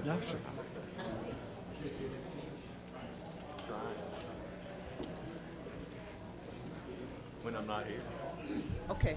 No, sir. When I'm not here. Okay.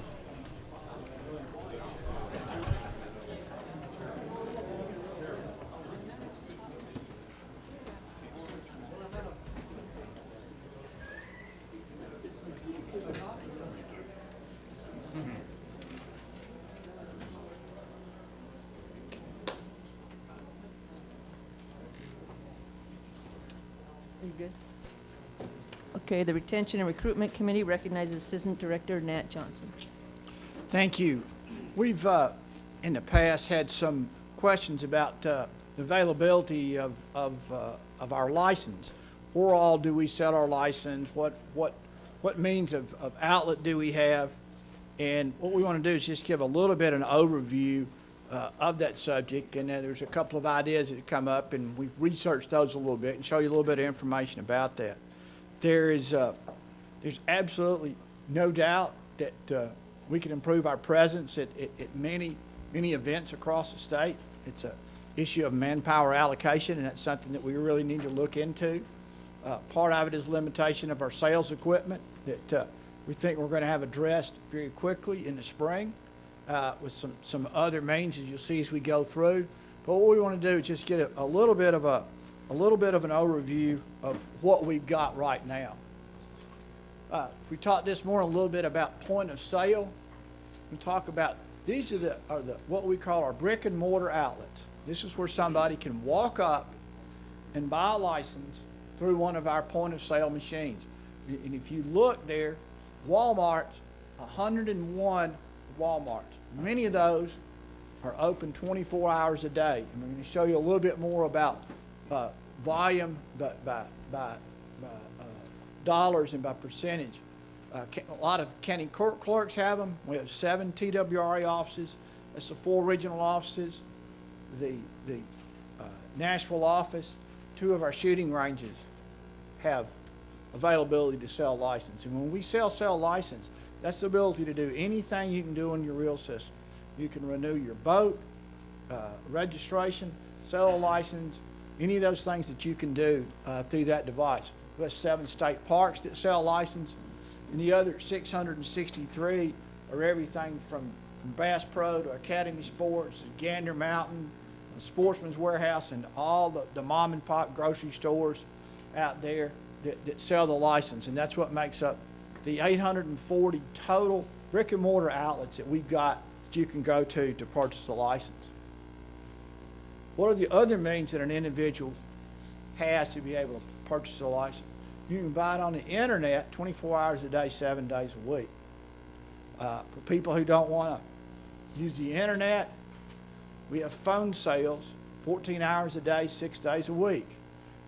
You good? Okay, the Retention and Recruitment Committee recognizes Assistant Director Nat Johnson. Thank you. We've, in the past, had some questions about the availability of our license. Where all do we sell our license? What means of outlet do we have? And what we want to do is just give a little bit of an overview of that subject, and then there's a couple of ideas that have come up, and we've researched those a little bit and show you a little bit of information about that. There's absolutely no doubt that we can improve our presence at many events across the state. It's an issue of manpower allocation, and that's something that we really need to look into. Part of it is limitation of our sales equipment that we think we're going to have addressed very quickly in the spring with some other means, as you'll see as we go through. But what we want to do is just get a little bit of an overview of what we've got right now. We talked this morning a little bit about point of sale. We talk about these are the what we call our brick and mortar outlets. This is where somebody can walk up and buy a license through one of our point of sale machines. And if you look there, Walmart's 101 Walmarts. Many of those are open 24 hours a day. And we're going to show you a little bit more about volume by dollars and by percentage. A lot of county clerks have them. We have 7 TWRA offices. That's the 4 regional offices, the Nashville office. 2 of our shooting ranges have availability to sell license. And when we sell license, that's the ability to do anything you can do in your reel system. You can renew your boat, registration, sell a license, any of those things that you can do through that device. We have 7 state parks that sell license, and the other 663 are everything from Bass Pro to Academy Sports, to Gander Mountain, Sportsman's Warehouse, and all the mom and pop grocery stores out there that sell the license. And that's what makes up the 840 total brick and mortar outlets that we've got that you can go to purchase a license. What are the other means that an individual has to be able to purchase a license? You can buy it on the internet 24 hours a day, 7 days a week. For people who don't want to use the internet, we have phone sales 14 hours a day, 6 days a week.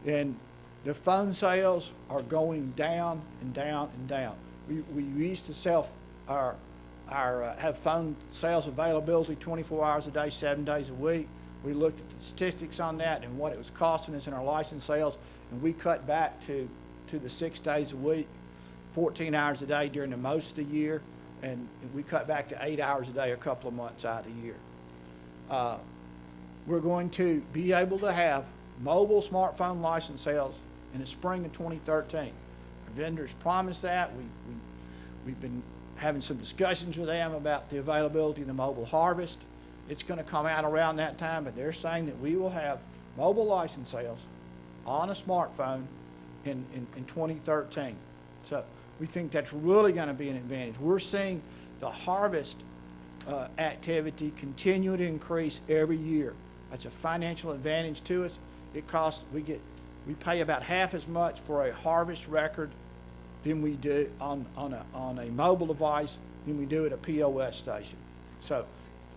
And the phone sales are going down and down and down. We used to sell have phone sales availability 24 hours a day, 7 days a week. We looked at the statistics on that and what it was costing us in our license sales, and we cut back to the 6 days a week, 14 hours a day during the most of the year, and we cut back to 8 hours a day a couple of months out of the year. We're going to be able to have mobile smartphone license sales in the spring of 2013. Our vendors promised that. We've been having some discussions with them about the availability of the mobile harvest. It's going to come out around that time, but they're saying that we will have mobile license sales on a smartphone in 2013. So we think that's really going to be an advantage. We're seeing the harvest activity continue to increase every year. That's a financial advantage to us. It costs, we pay about half as much for a harvest record than we do on a mobile device than we do at a POS station. So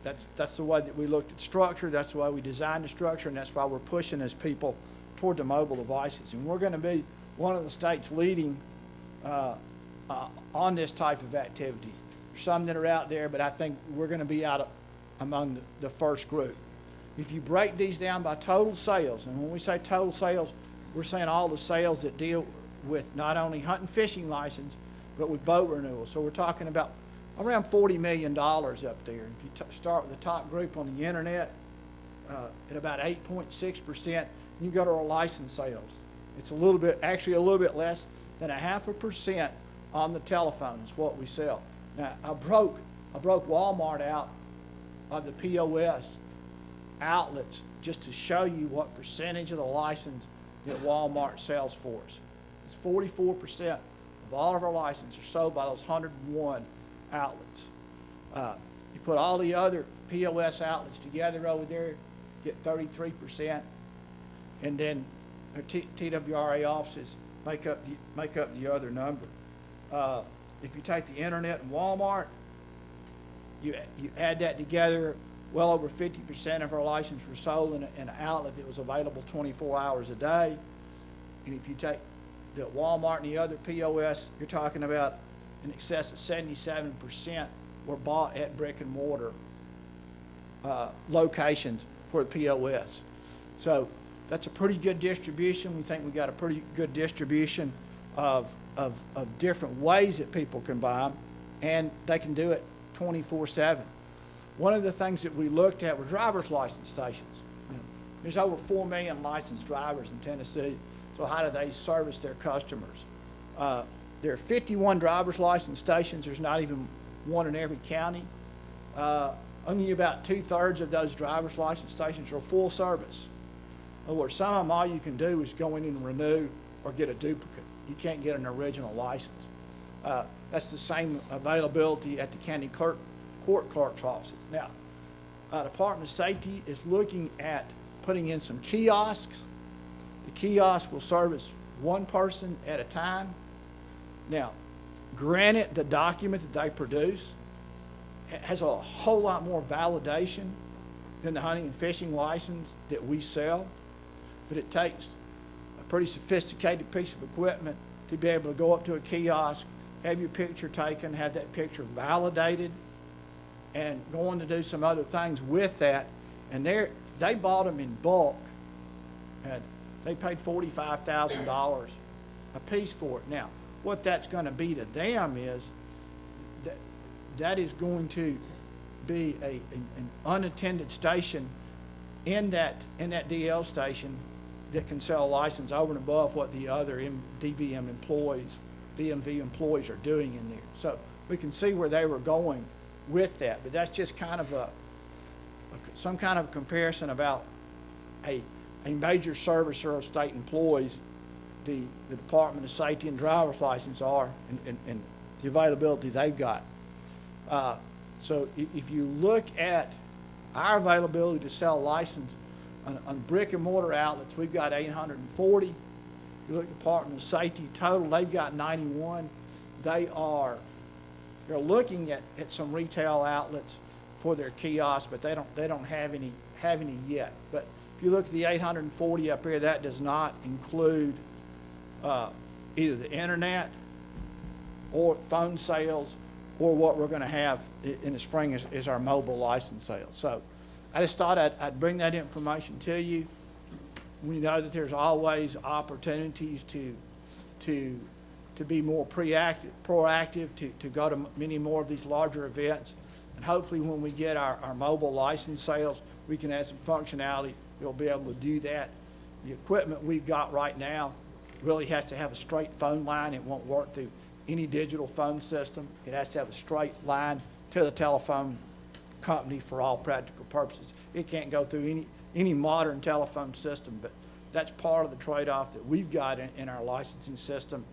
that's the way that we looked at structure. That's the way we designed the structure, and that's why we're pushing as people toward the mobile devices. And we're going to be one of the states leading on this type of activity. There's some that are out there, but I think we're going to be out among the first group. If you break these down by total sales, and when we say total sales, we're saying all the sales that deal with not only hunt and fishing license, but with boat renewal. So we're talking about around $40 million up there. If you start with the top group on the internet, at about 8.6%. You go to our license sales. It's a little bit, actually a little bit less than 0.5% on the telephone is what we sell. Now, I broke Walmart out of the POS outlets just to show you what percentage of the license that Walmart sells for us. It's 44% of all of our licenses are sold by those 101 outlets. You put all the other POS outlets together over there, get 33%, and then our TWRA offices make up the other number. If you take the internet and Walmart, you add that together, well over 50% of our licenses were sold in an outlet that was available 24 hours a day. And if you take the Walmart and the other POS, you're talking about in excess of 77% were bought at brick and mortar locations for the POS. So that's a pretty good distribution. We think we got a pretty good distribution of different ways that people can buy them, and they can do it 24/7. One of the things that we looked at were driver's license stations. There's over 4 million licensed drivers in Tennessee, so how do they service their customers? There are 51 driver's license stations. There's not even one in every county. Only about 2/3 of those driver's license stations are full service. In other words, some of them, all you can do is go in and renew or get a duplicate. You can't get an original license. That's the same availability at the county court clerk's offices. Now, Department of Safety is looking at putting in some kiosks. The kiosk will service one person at a time. Now, granted, the document that they produce has a whole lot more validation than the hunting and fishing license that we sell, but it takes a pretty sophisticated piece of equipment to be able to go up to a kiosk, have your picture taken, have that picture validated, and go on to do some other things with that. And they bought them in bulk, and they paid $45,000 a piece for it. Now, what that's going to be to them is that is going to be an unattended station in that DL station that can sell a license over and above what the other DMV employees are doing in there. So we can see where they were going with that, but that's just kind of some kind of comparison about a major servicer of state employees, the Department of Safety and driver's license are, and the availability they've got. So if you look at our availability to sell license on brick and mortar outlets, we've got 840. You look at Department of Safety total, they've got 91. They're looking at some retail outlets for their kiosks, but they don't have any yet. But if you look at the 840 up here, that does not include either the internet or phone sales, or what we're going to have in the spring is our mobile license sales. So I just thought I'd bring that information to you. We know that there's always opportunities to be more proactive, to go to many more of these larger events. And hopefully when we get our mobile license sales, we can add some functionality. We'll be able to do that. The equipment we've got right now really has to have a straight phone line. It won't work through any digital phone system. It has to have a straight line to the telephone company for all practical purposes. It can't go through any modern telephone system, but that's part of the trade-off that we've got in our licensing system.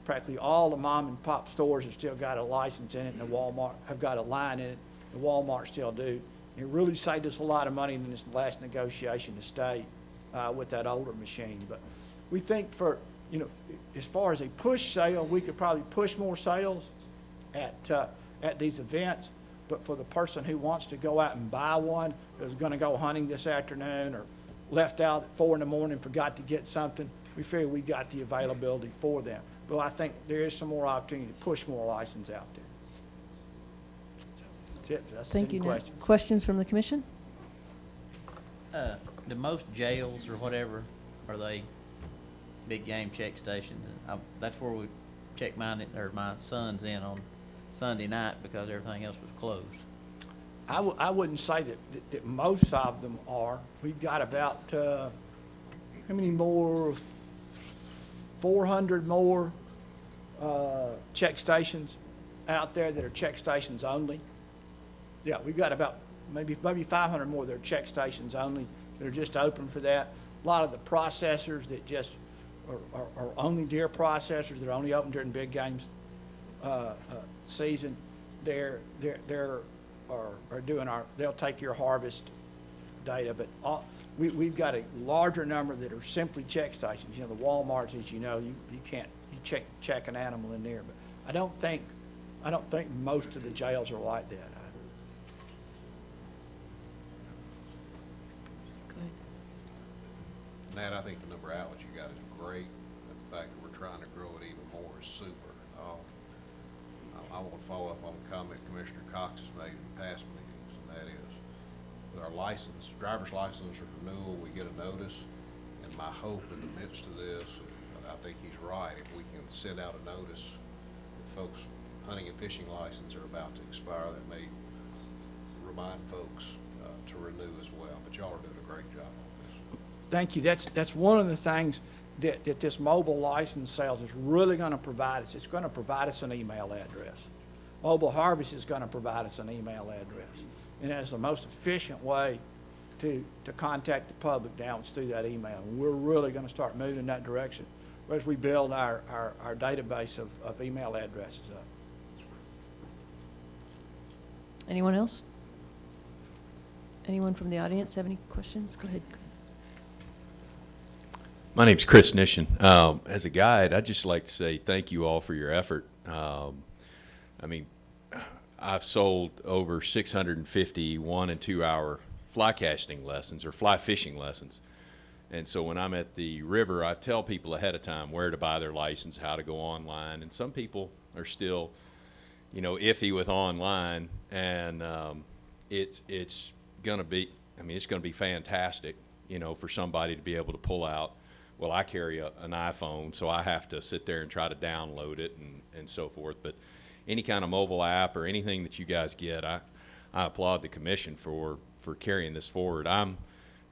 Practically all the mom and pop stores have still got a license in it, and the Walmart have got a line in it. The Walmart still do. It really saved us a lot of money in this last negotiation to stay with that older machine. But we think for, as far as a push sale, we could probably push more sales at these events. But for the person who wants to go out and buy one, who's going to go hunting this afternoon, or left out at 4 in the morning, forgot to get something, we figure we got the availability for them. But I think there is some more opportunity to push more license out there. So that's it. That's Thank you. questions. Questions from the commission? Do most jails or whatever, are they big game check stations? And that's where we checked my son's in on Sunday night because everything else was closed. I wouldn't say that most of them are. We've got about, how many more? 400 more check stations out there that are check stations only. Yeah, we've got about maybe 500 more that are check stations only that are just open for that. A lot of the processors that just are only deer processors, they're only open during big games season. They're doing they'll take your harvest data, but we've got a larger number that are simply check stations. You know, the Walmarts, as you know, you can't check an animal in there. But I don't think most of the jails are like that. Go ahead. Nat, I think the number of outlets you got is great. The fact that we're trying to grow it even more is super. I want to follow up on the comment Commissioner Cox has made in past meetings, and that is, with our license, driver's license renewal, we get a notice, and my hope in the midst of this, I think he's right, if we can send out a notice that folks' hunting and fishing license are about to expire, that may remind folks to renew as well. But y'all are doing a great job on this. Thank you. That's one of the things that this mobile license sales is really going to provide us. It's going to provide us an email address. Mobile Harvest is going to provide us an email address. And that's the most efficient way to contact the public now is through that email. And we're really going to start moving in that direction as we build our database of email addresses up. Anyone else? Anyone from the audience have any questions? Go ahead. My name's Chris Nishan. As a guide, I'd just like to say thank you all for your effort. I mean, I've sold over 650 1- and 2-hour fly casting lessons or fly fishing lessons. And so when I'm at the river, I tell people ahead of time where to buy their license, how to go online. And some people are still, you know, iffy with online. And it's going to be, I mean, it's going to be fantastic, you know, for somebody to be able to pull out. Well, I carry an iPhone, so I have to sit there and try to download it and so forth. But any kind of mobile app or anything that you guys get, I applaud the commission for carrying this forward. I'm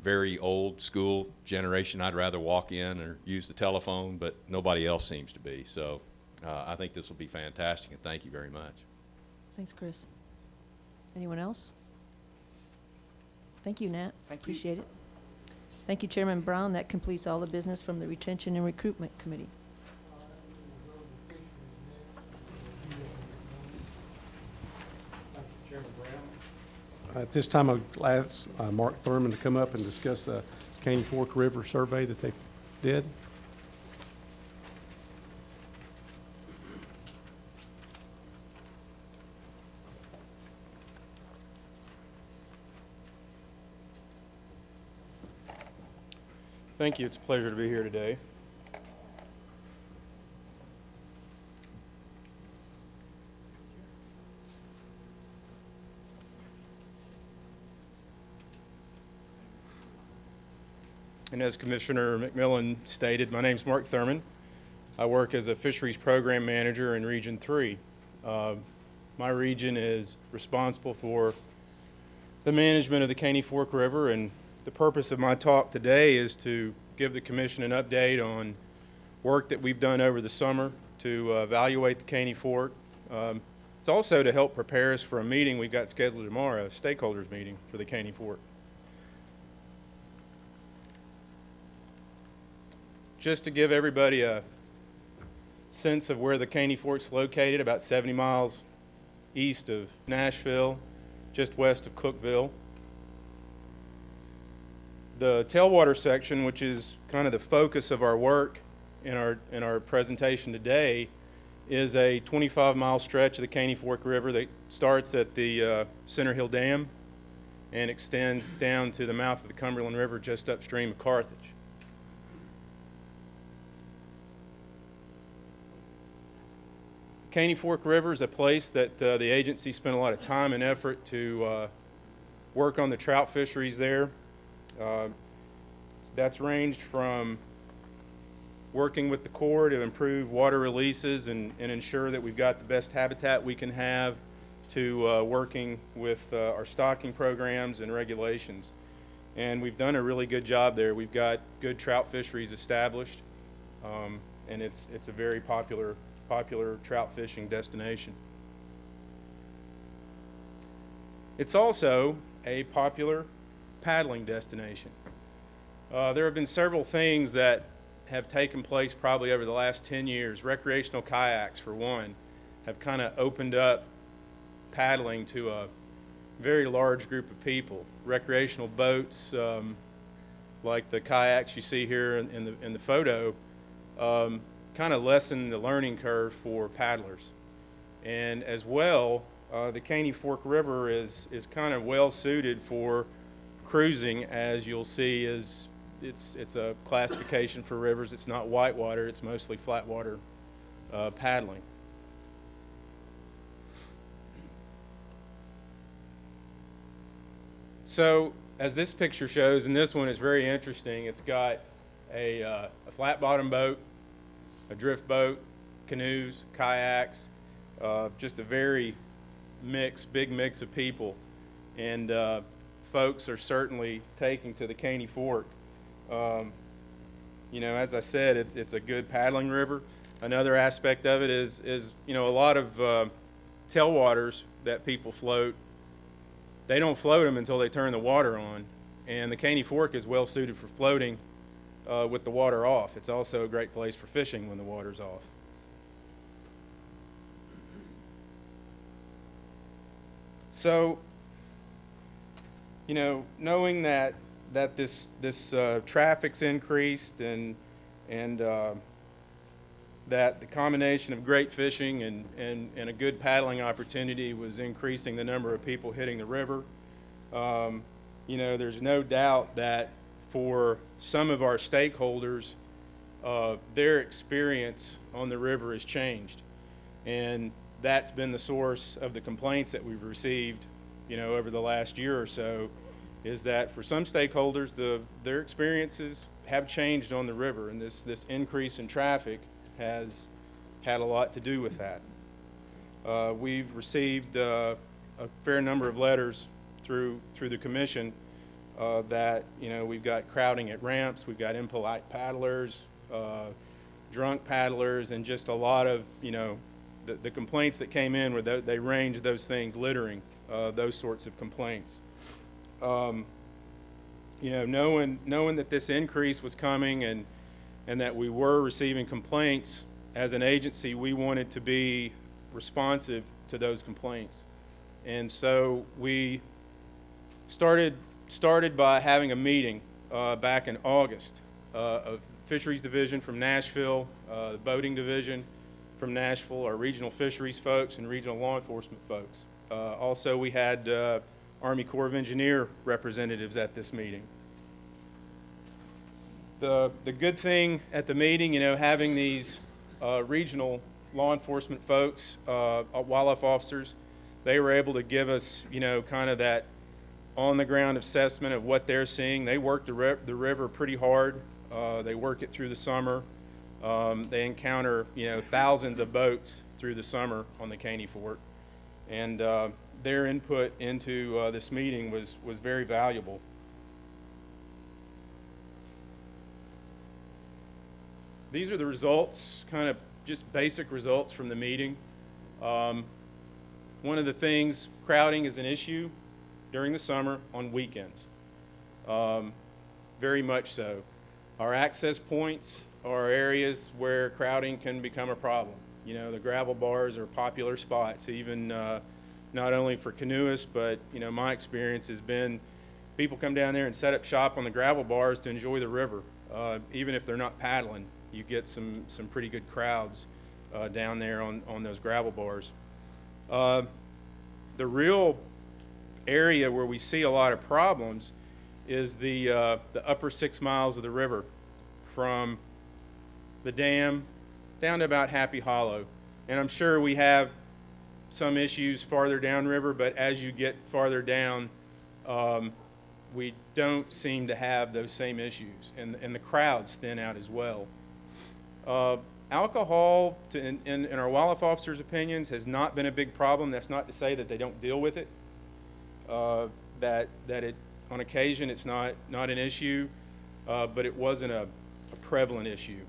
very old school generation. I'd rather walk in or use the telephone, but nobody else seems to be. So I think this will be fantastic, and thank you very much. Thanks, Chris. Anyone else? Thank you, Nat. Thank you. Appreciate it. Thank you, Chairman Brown. That completes all the business from the Retention and Recruitment Committee. At this time, I'd ask Mark Thurman to come up and discuss the Caney Fork River survey that they did. Thank you. It's a pleasure to be here today. And as Commissioner McMillan stated, my name's Mark Thurman. I work as a Fisheries Program Manager in Region 3. My region is responsible for the management of the Caney Fork River, and the purpose of my talk today is to give the Commission an update on work that we've done over the summer to evaluate the Caney Fork. It's also to help prepare us for a meeting we've got scheduled tomorrow, a stakeholders meeting for the Caney Fork. Just to give everybody a sense of where the Caney Fork's located, about 70 miles east of Nashville, just west of Cookeville. The tailwater section, which is kind of the focus of our work in our presentation today, is a 25-mile stretch of the Caney Fork River that starts at the Center Hill Dam and extends down to the mouth of the Cumberland River just upstream of Carthage. Caney Fork River is a place that the agency spent a lot of time and effort to work on the trout fisheries there. That's ranged from working with the Corps to improve water releases and ensure that we've got the best habitat we can have, to working with our stocking programs and regulations. And we've done a really good job there. We've got good trout fisheries established, and it's a very popular trout fishing destination. It's also a popular paddling destination. There have been several things that have taken place probably over the last 10 years. Recreational kayaks, for one, have kind of opened up paddling to a very large group of people. Recreational boats, like the kayaks you see here in the photo, kind of lessen the learning curve for paddlers. And as well, the Caney Fork River is kind of well suited for cruising, as you'll see. It's a classification for rivers. It's not whitewater, it's mostly flatwater paddling. So, as this picture shows, and this one is very interesting, it's got a flat bottom boat, a drift boat, canoes, kayaks, just a very big mix of people. And folks are certainly taking to the Caney Fork. You know, as I said, it's a good paddling river. Another aspect of it is you know, a lot of tailwaters that people float, they don't float them until they turn the water on. And the Caney Fork is well suited for floating with the water off. It's also a great place for fishing when the water's off. So, you know, knowing that this traffic's increased and that the combination of great fishing and a good paddling opportunity was increasing the number of people hitting the river, you know, there's no doubt that for some of our stakeholders, their experience on the river has changed. And that's been the source of the complaints that we've received, you know, over the last year or so, is that for some stakeholders, their experiences have changed on the river, and this increase in traffic has had a lot to do with that. We've received a fair number of letters through the commission that, you know, we've got crowding at ramps, we've got impolite paddlers, drunk paddlers, and just a lot of, you know, the complaints that came in were they ranged those things, littering, those sorts of complaints. You know, knowing that this increase was coming and that we were receiving complaints, as an agency, we wanted to be responsive to those complaints. And so we started by having a meeting back in August of Fisheries Division from Nashville, the Boating Division from Nashville, our regional fisheries folks, and regional law enforcement folks. Also, we had Army Corps of Engineer representatives at this meeting. The good thing at the meeting, you know, having these regional law enforcement folks, wildlife officers, they were able to give us, you know, kind of that on-the-ground assessment of what they're seeing. They work the river pretty hard. They work it through the summer. They encounter, you know, thousands of boats through the summer on the Caney Fork, and their input into this meeting was very valuable. These are the results, kind of just basic results from the meeting. One of the things, crowding is an issue during the summer on weekends, very much so. Our access points are areas where crowding can become a problem. You know, the gravel bars are popular spots, even not only for canoeists, but, you know, my experience has been people come down there and set up shop on the gravel bars to enjoy the river. Even if they're not paddling, you get some pretty good crowds down there on those gravel bars. The real area where we see a lot of problems is the upper 6 miles of the river, from the dam down to about Happy Hollow. And I'm sure we have some issues farther downriver, but as you get farther down, we don't seem to have those same issues, and the crowds thin out as well. Alcohol, in our wildlife officers' opinions, has not been a big problem. That's not to say that they don't deal with it. That it, on occasion, it's not an issue, but it wasn't a prevalent issue.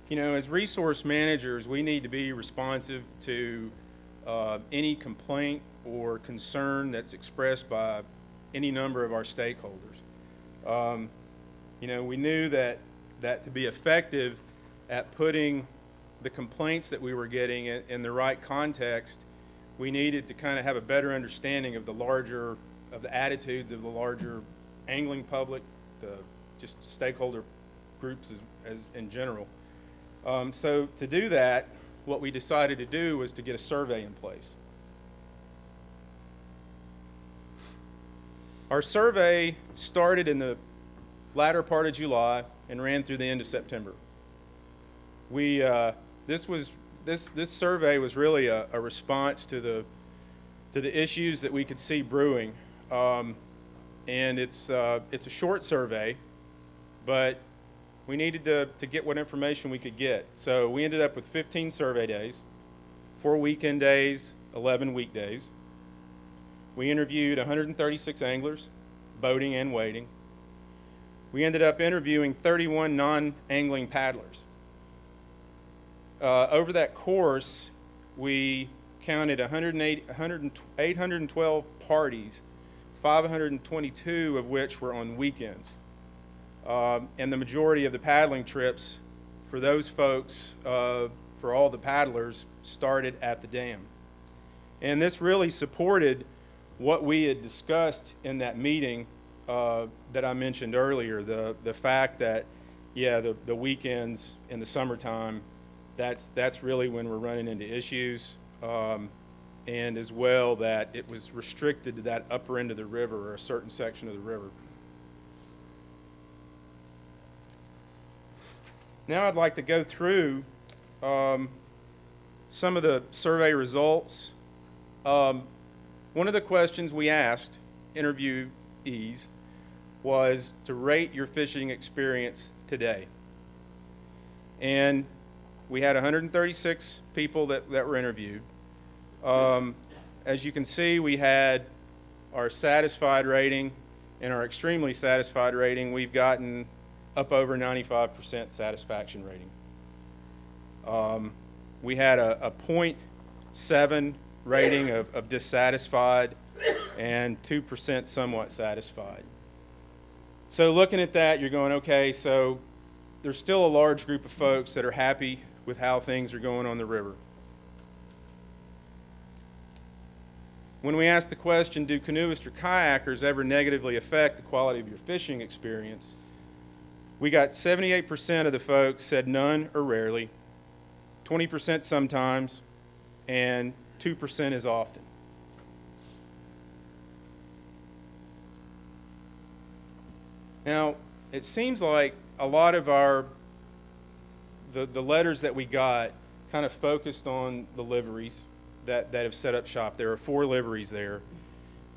You know, as resource managers, we need to be responsive to any complaint or concern that's expressed by any number of our stakeholders. You know, we knew that to be effective at putting the complaints that we were getting in the right context, we needed to kind of have a better understanding of the attitudes of the larger angling public, the just stakeholder groups as in general. So to do that, what we decided to do was to get a survey in place. Our survey started in the latter part of July and ran through the end of September. This survey was really a response to the issues that we could see brewing, and it's a short survey, but we needed to get what information we could get. So we ended up with 15 survey days, 4 weekend days, 11 weekdays. We interviewed 136 anglers, boating and wading. We ended up interviewing 31 non-angling paddlers. Over that course, we counted 812 parties, 522 of which were on weekends. And the majority of the paddling trips for those folks, for all the paddlers, started at the dam. And this really supported what we had discussed in that meeting that I mentioned earlier, the fact that, yeah, the weekends in the summertime, that's really when we're running into issues, and as well that it was restricted to that upper end of the river or a certain section of the river. Now I'd like to go through some of the survey results. One of the questions we asked interviewees was to rate your fishing experience today. And we had 136 people that were interviewed. As you can see, we had our satisfied rating and our extremely satisfied rating. We've gotten up over 95% satisfaction rating. We had a 0.7 rating of dissatisfied and 2% somewhat satisfied. So looking at that, you're going, okay, so there's still a large group of folks that are happy with how things are going on the river. When we asked the question, do canoeists or kayakers ever negatively affect the quality of your fishing experience, we got 78% of the folks said none or rarely, 20% sometimes, and 2% is often. Now, it seems like a lot of the letters that we got kind of focused on the liveries that have set up shop. There are 4 liveries there,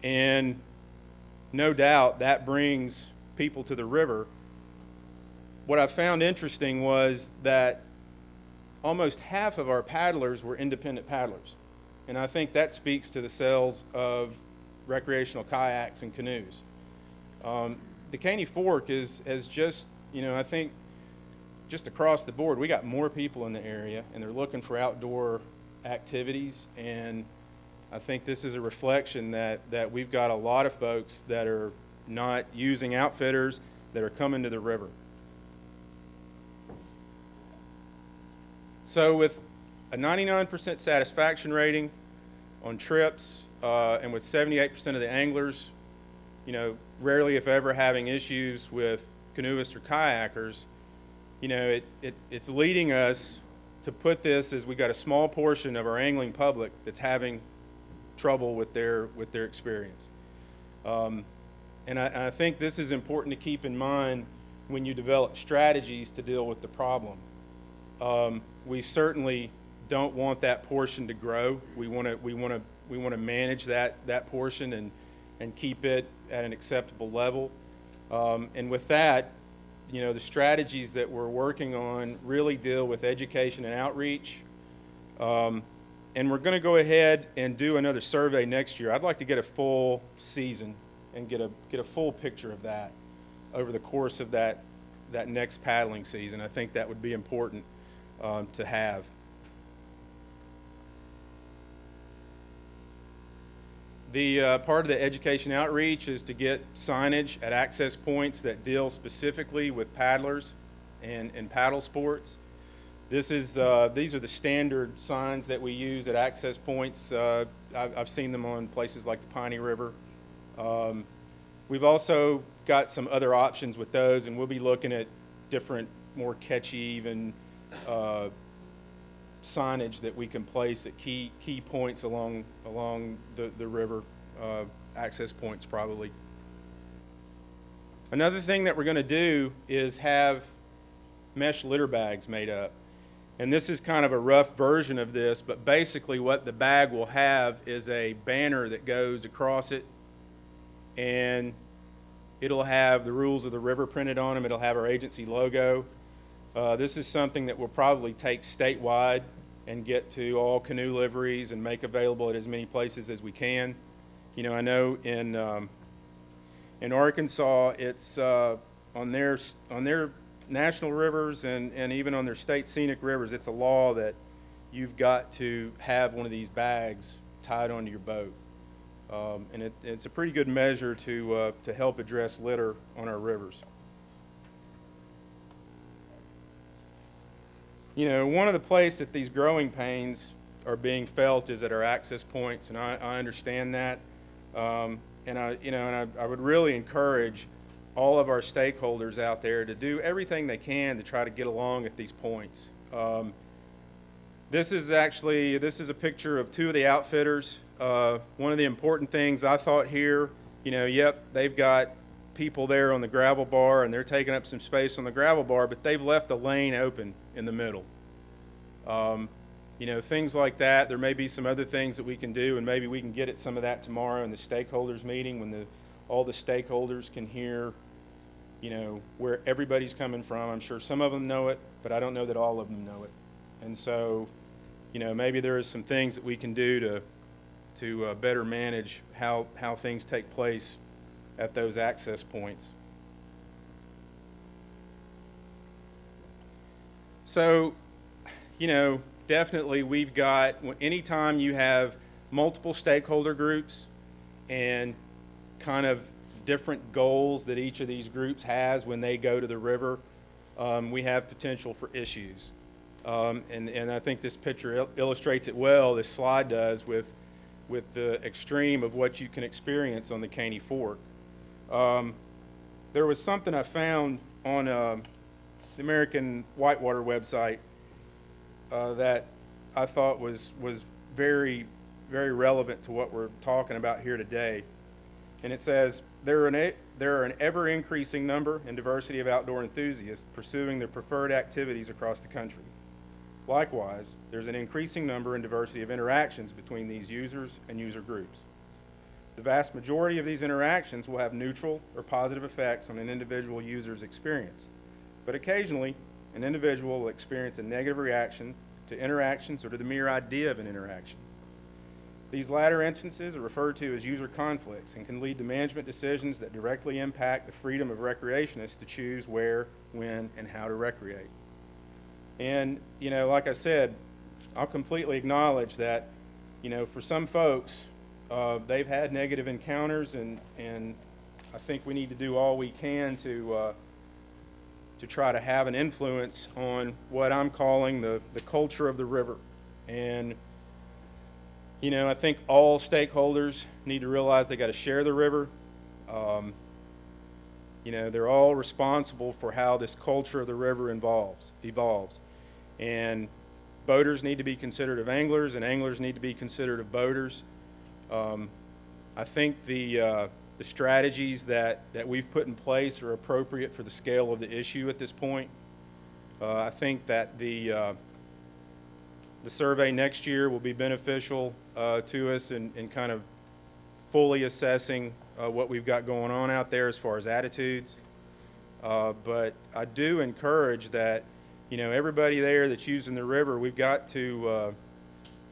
and no doubt that brings people to the river. What I found interesting was that almost half of our paddlers were independent paddlers, and I think that speaks to the sales of recreational kayaks and canoes. The Caney Fork is just, you know, I think just across the board, we got more people in the area, and they're looking for outdoor activities, and I think this is a reflection that we've got a lot of folks that are not using outfitters that are coming to the river. So with a 99% satisfaction rating on trips, and with 78% of the anglers, you know, rarely if ever having issues with canoeists or kayakers, you know, it's leading us to put this as we got a small portion of our angling public that's having trouble with their experience. And I think this is important to keep in mind when you develop strategies to deal with the problem. We certainly don't want that portion to grow. We want to manage that portion and keep it at an acceptable level. And with that, you know, the strategies that we're working on really deal with education and outreach. And we're going to go ahead and do another survey next year. I'd like to get a full season and get a full picture of that over the course of that next paddling season. I think that would be important to have. The part of the education outreach is to get signage at access points that deal specifically with paddlers and paddle sports. These are the standard signs that we use at access points. I've seen them on places like the Piney River. We've also got some other options with those, and we'll be looking at different, more catchy, even signage that we can place at key points along the river, access points probably. Another thing that we're going to do is have mesh litter bags made up. And this is kind of a rough version of this, but basically what the bag will have is a banner that goes across it, and it'll have the rules of the river printed on them. It'll have our agency logo. This is something that we'll probably take statewide and get to all canoe liveries and make available at as many places as we can. You know, I know in Arkansas, it's on their national rivers and even on their state scenic rivers, it's a law that you've got to have one of these bags tied onto your boat. And it's a pretty good measure to help address litter on our rivers. You know, one of the places that these growing pains are being felt is at our access points, and I understand that. And I would really encourage all of our stakeholders out there to do everything they can to try to get along at these points. This is a picture of two of the outfitters. One of the important things I thought here, you know, yep, they've got people there on the gravel bar and they're taking up some space on the gravel bar, but they've left a lane open in the middle. You know, things like that. There may be some other things that we can do, and maybe we can get at some of that tomorrow in the stakeholders meeting when all the stakeholders can hear, you know, where everybody's coming from. I'm sure some of them know it, but I don't know that all of them know it. And so, you know, maybe there is some things that we can do to better manage how things take place at those access points. So, you know, definitely we've got, anytime you have multiple stakeholder groups and kind of different goals that each of these groups has when they go to the river, we have potential for issues. And I think this picture illustrates it well, this slide does, with the extreme of what you can experience on the Caney Fork. There was something I found on the American Whitewater website that I thought was very, very relevant to what we're talking about here today. And it says, there are an ever-increasing number and diversity of outdoor enthusiasts pursuing their preferred activities across the country. Likewise, there's an increasing number and diversity of interactions between these users and user groups. The vast majority of these interactions will have neutral or positive effects on an individual user's experience, but occasionally, an individual will experience a negative reaction to interactions or to the mere idea of an interaction. These latter instances are referred to as user conflicts and can lead to management decisions that directly impact the freedom of recreationists to choose where, when, and how to recreate. And, you know, like I said, I'll completely acknowledge that, you know, for some folks, they've had negative encounters, and I think we need to do all we can to try to have an influence on what I'm calling the culture of the river. And, you know, I think all stakeholders need to realize they got to share the river. You know, they're all responsible for how this culture of the river evolves. And boaters need to be considerate of anglers, and anglers need to be considerate of boaters. I think the strategies that we've put in place are appropriate for the scale of the issue at this point. I think that the survey next year will be beneficial to us in kind of fully assessing what we've got going on out there as far as attitudes. But I do encourage that, everybody there that's using the river, we've got to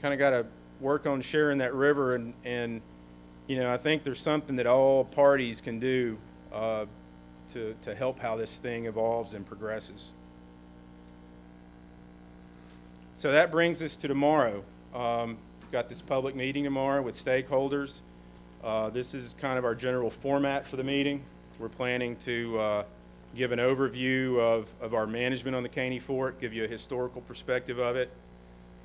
kind of got to work on sharing that river, and I think there's something that all parties can do to help how this thing evolves and progresses. So that brings us to tomorrow. We've got this public meeting tomorrow with stakeholders. This is kind of our general format for the meeting. We're planning to give an overview of our management on the Caney Fort, give you a historical perspective of it.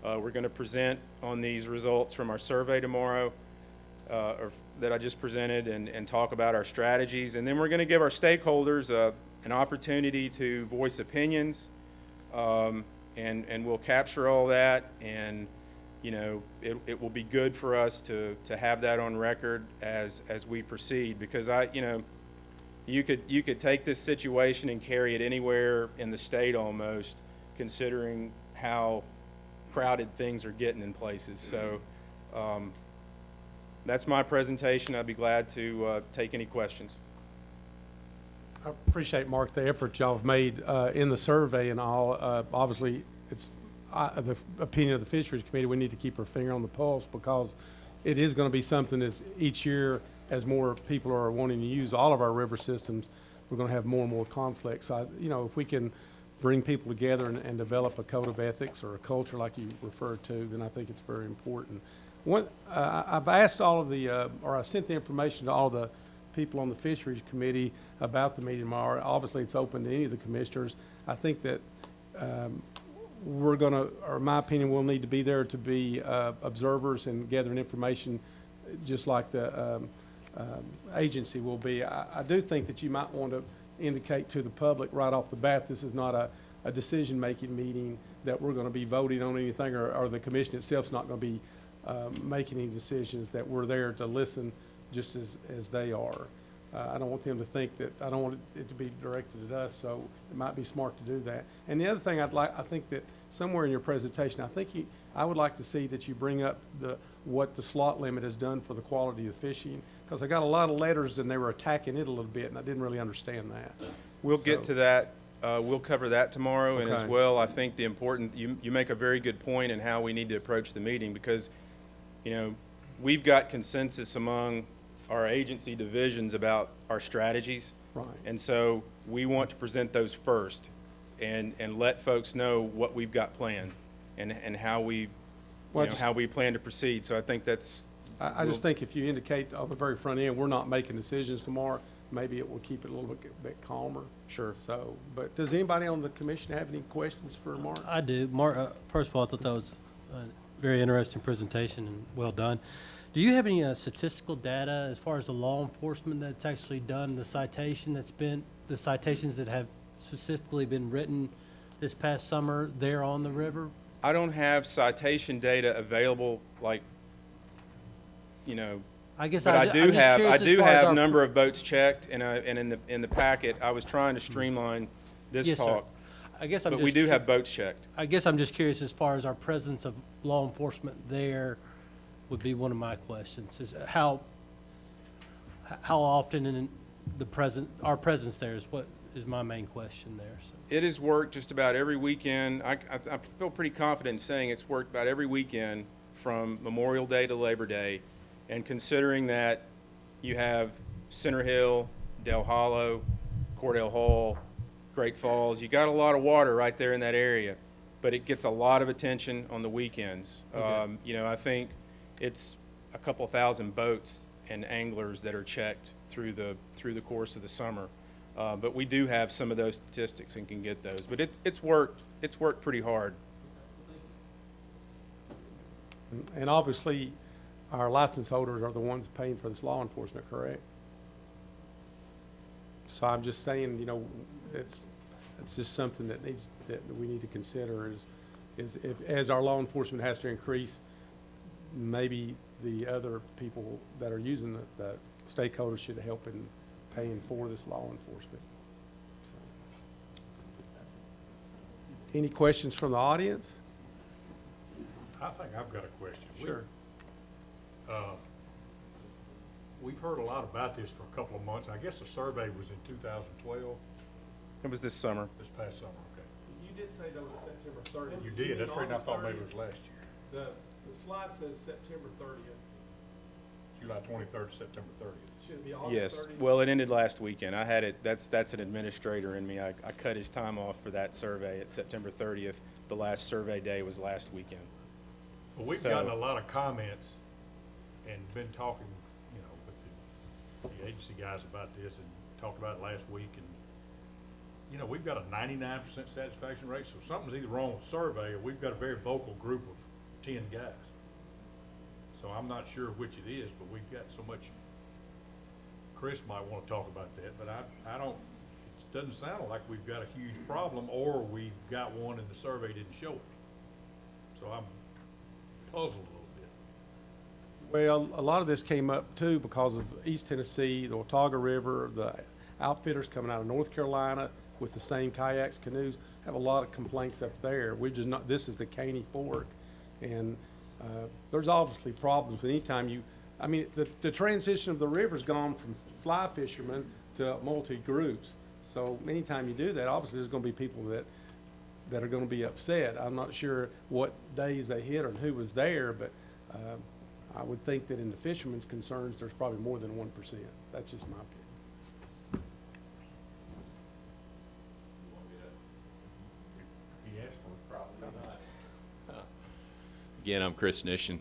We're going to present on these results from our survey tomorrow, that I just presented, and talk about our strategies. And then we're going to give our stakeholders an opportunity to voice opinions, and we'll capture all that, and it will be good for us to have that on record as we proceed, because you could take this situation and carry it anywhere in the state almost, considering how crowded things are getting in places. So that's my presentation. I'd be glad to take any questions. I appreciate, Mark, the effort y'all have made in the survey and all. Obviously, it's the opinion of the Fisheries Committee. We need to keep our finger on the pulse, because it is going to be something that's each year, as more people are wanting to use all of our river systems, we're going to have more and more conflicts. If we can bring people together and develop a code of ethics or a culture like you referred to, then I think it's very important. I've asked all of or I sent the information to all the people on the Fisheries Committee about the meeting tomorrow. Obviously, it's open to any of the commissioners. I think that we're going to, or in my opinion, we'll need to be there to be observers and gathering information, just like the agency will be. I do think that you might want to indicate to the public right off the bat, this is not a decision-making meeting that we're going to be voting on anything, or the commission itself's not going to be making any decisions, that we're there to listen just as they are. I don't want them to think that, I don't want it to be directed at us, so it might be smart to do that. And the other thing I think that somewhere in your presentation, I would like to see that you bring up what the slot limit has done for the quality of fishing, because I got a lot of letters and they were attacking it a little bit, and I didn't really understand that. We'll get to that. We'll cover that tomorrow. Okay. And as well, I think you make a very good point in how we need to approach the meeting, because, we've got consensus among our agency divisions about our strategies. Right. And so we want to present those first and let folks know what we've got planned and how we plan to proceed. So I think that's... I just think if you indicate on the very front end, we're not making decisions tomorrow, maybe it will keep it a little bit calmer. Sure. So, but does anybody on the commission have any questions for Mark? I do. Mark, first of all, I thought that was a very interesting presentation and well done. Do you have any statistical data as far as the law enforcement that's actually done the citations that have specifically been written this past summer there on the river? I don't have citation data available, I guess but I do have number of boats checked, and in the packet I was trying to streamline this yes, talk. Sir. But we do have boats checked. I guess I'm just curious as far as our presence of law enforcement there would be one of my questions. Is how often in our presence there is my main question there. So. It has worked just about every weekend. I feel pretty confident in saying it's worked about every weekend from Memorial Day to Labor Day. And considering that you have Center Hill, Del Hollow, Cordell Hall, Great Falls, you got a lot of water right there in that area, but it gets a lot of attention on the weekends. Okay. I think it's a couple thousand boats and anglers that are checked through the course of the summer. But we do have some of those statistics and can get those. But it's worked pretty hard. And obviously, our license holders are the ones paying for this law enforcement, correct? So I'm just saying, it's just something that we need to consider is as our law enforcement has to increase, maybe the other people that are using the stakeholders should help in paying for this law enforcement. So. Any questions from the audience? I think I've got a question. Sure. we've heard a lot about this for a couple of months. I guess the survey was in 2012, It was this summer. this past summer, okay. You did say that was September 30th. You did, that's right, I thought maybe it was last year. The slide says September 30th. July 23rd to September 30th. Should it be August 30th? Yes, well, it ended last weekend. I had it, that's an administrator in me. I cut his time off for that survey at September 30th. The last survey day was last weekend. Well, we've So- gotten a lot of comments and been talking, you know, with the agency guys about this and talked about it last week. And, you know, we've got a 99% satisfaction rate, so something's either wrong with the survey or we've got a very vocal group of 10 guys. So I'm not sure which it is, but we've got so much. Chris might want to talk about that, but I don't, it doesn't sound like we've got a huge problem, or we've got one and the survey didn't show it. So I'm puzzled a little bit. Well, a lot of this came up too because of East Tennessee, the Watauga River, the outfitters coming out of North Carolina with the same kayaks, canoes, have a lot of complaints up there. We're just not, this is the Caney Fork, and there's obviously problems anytime you, I mean, the transition of the river's gone from fly fishermen to multi-groups. So anytime you do that, obviously there's gonna be people that are gonna be upset. I'm not sure what days they hit or who was there, but I would think that in the fishermen's concerns, there's probably more than 1%. That's just my opinion. He asked for it, probably not. Again, I'm Chris Nishin.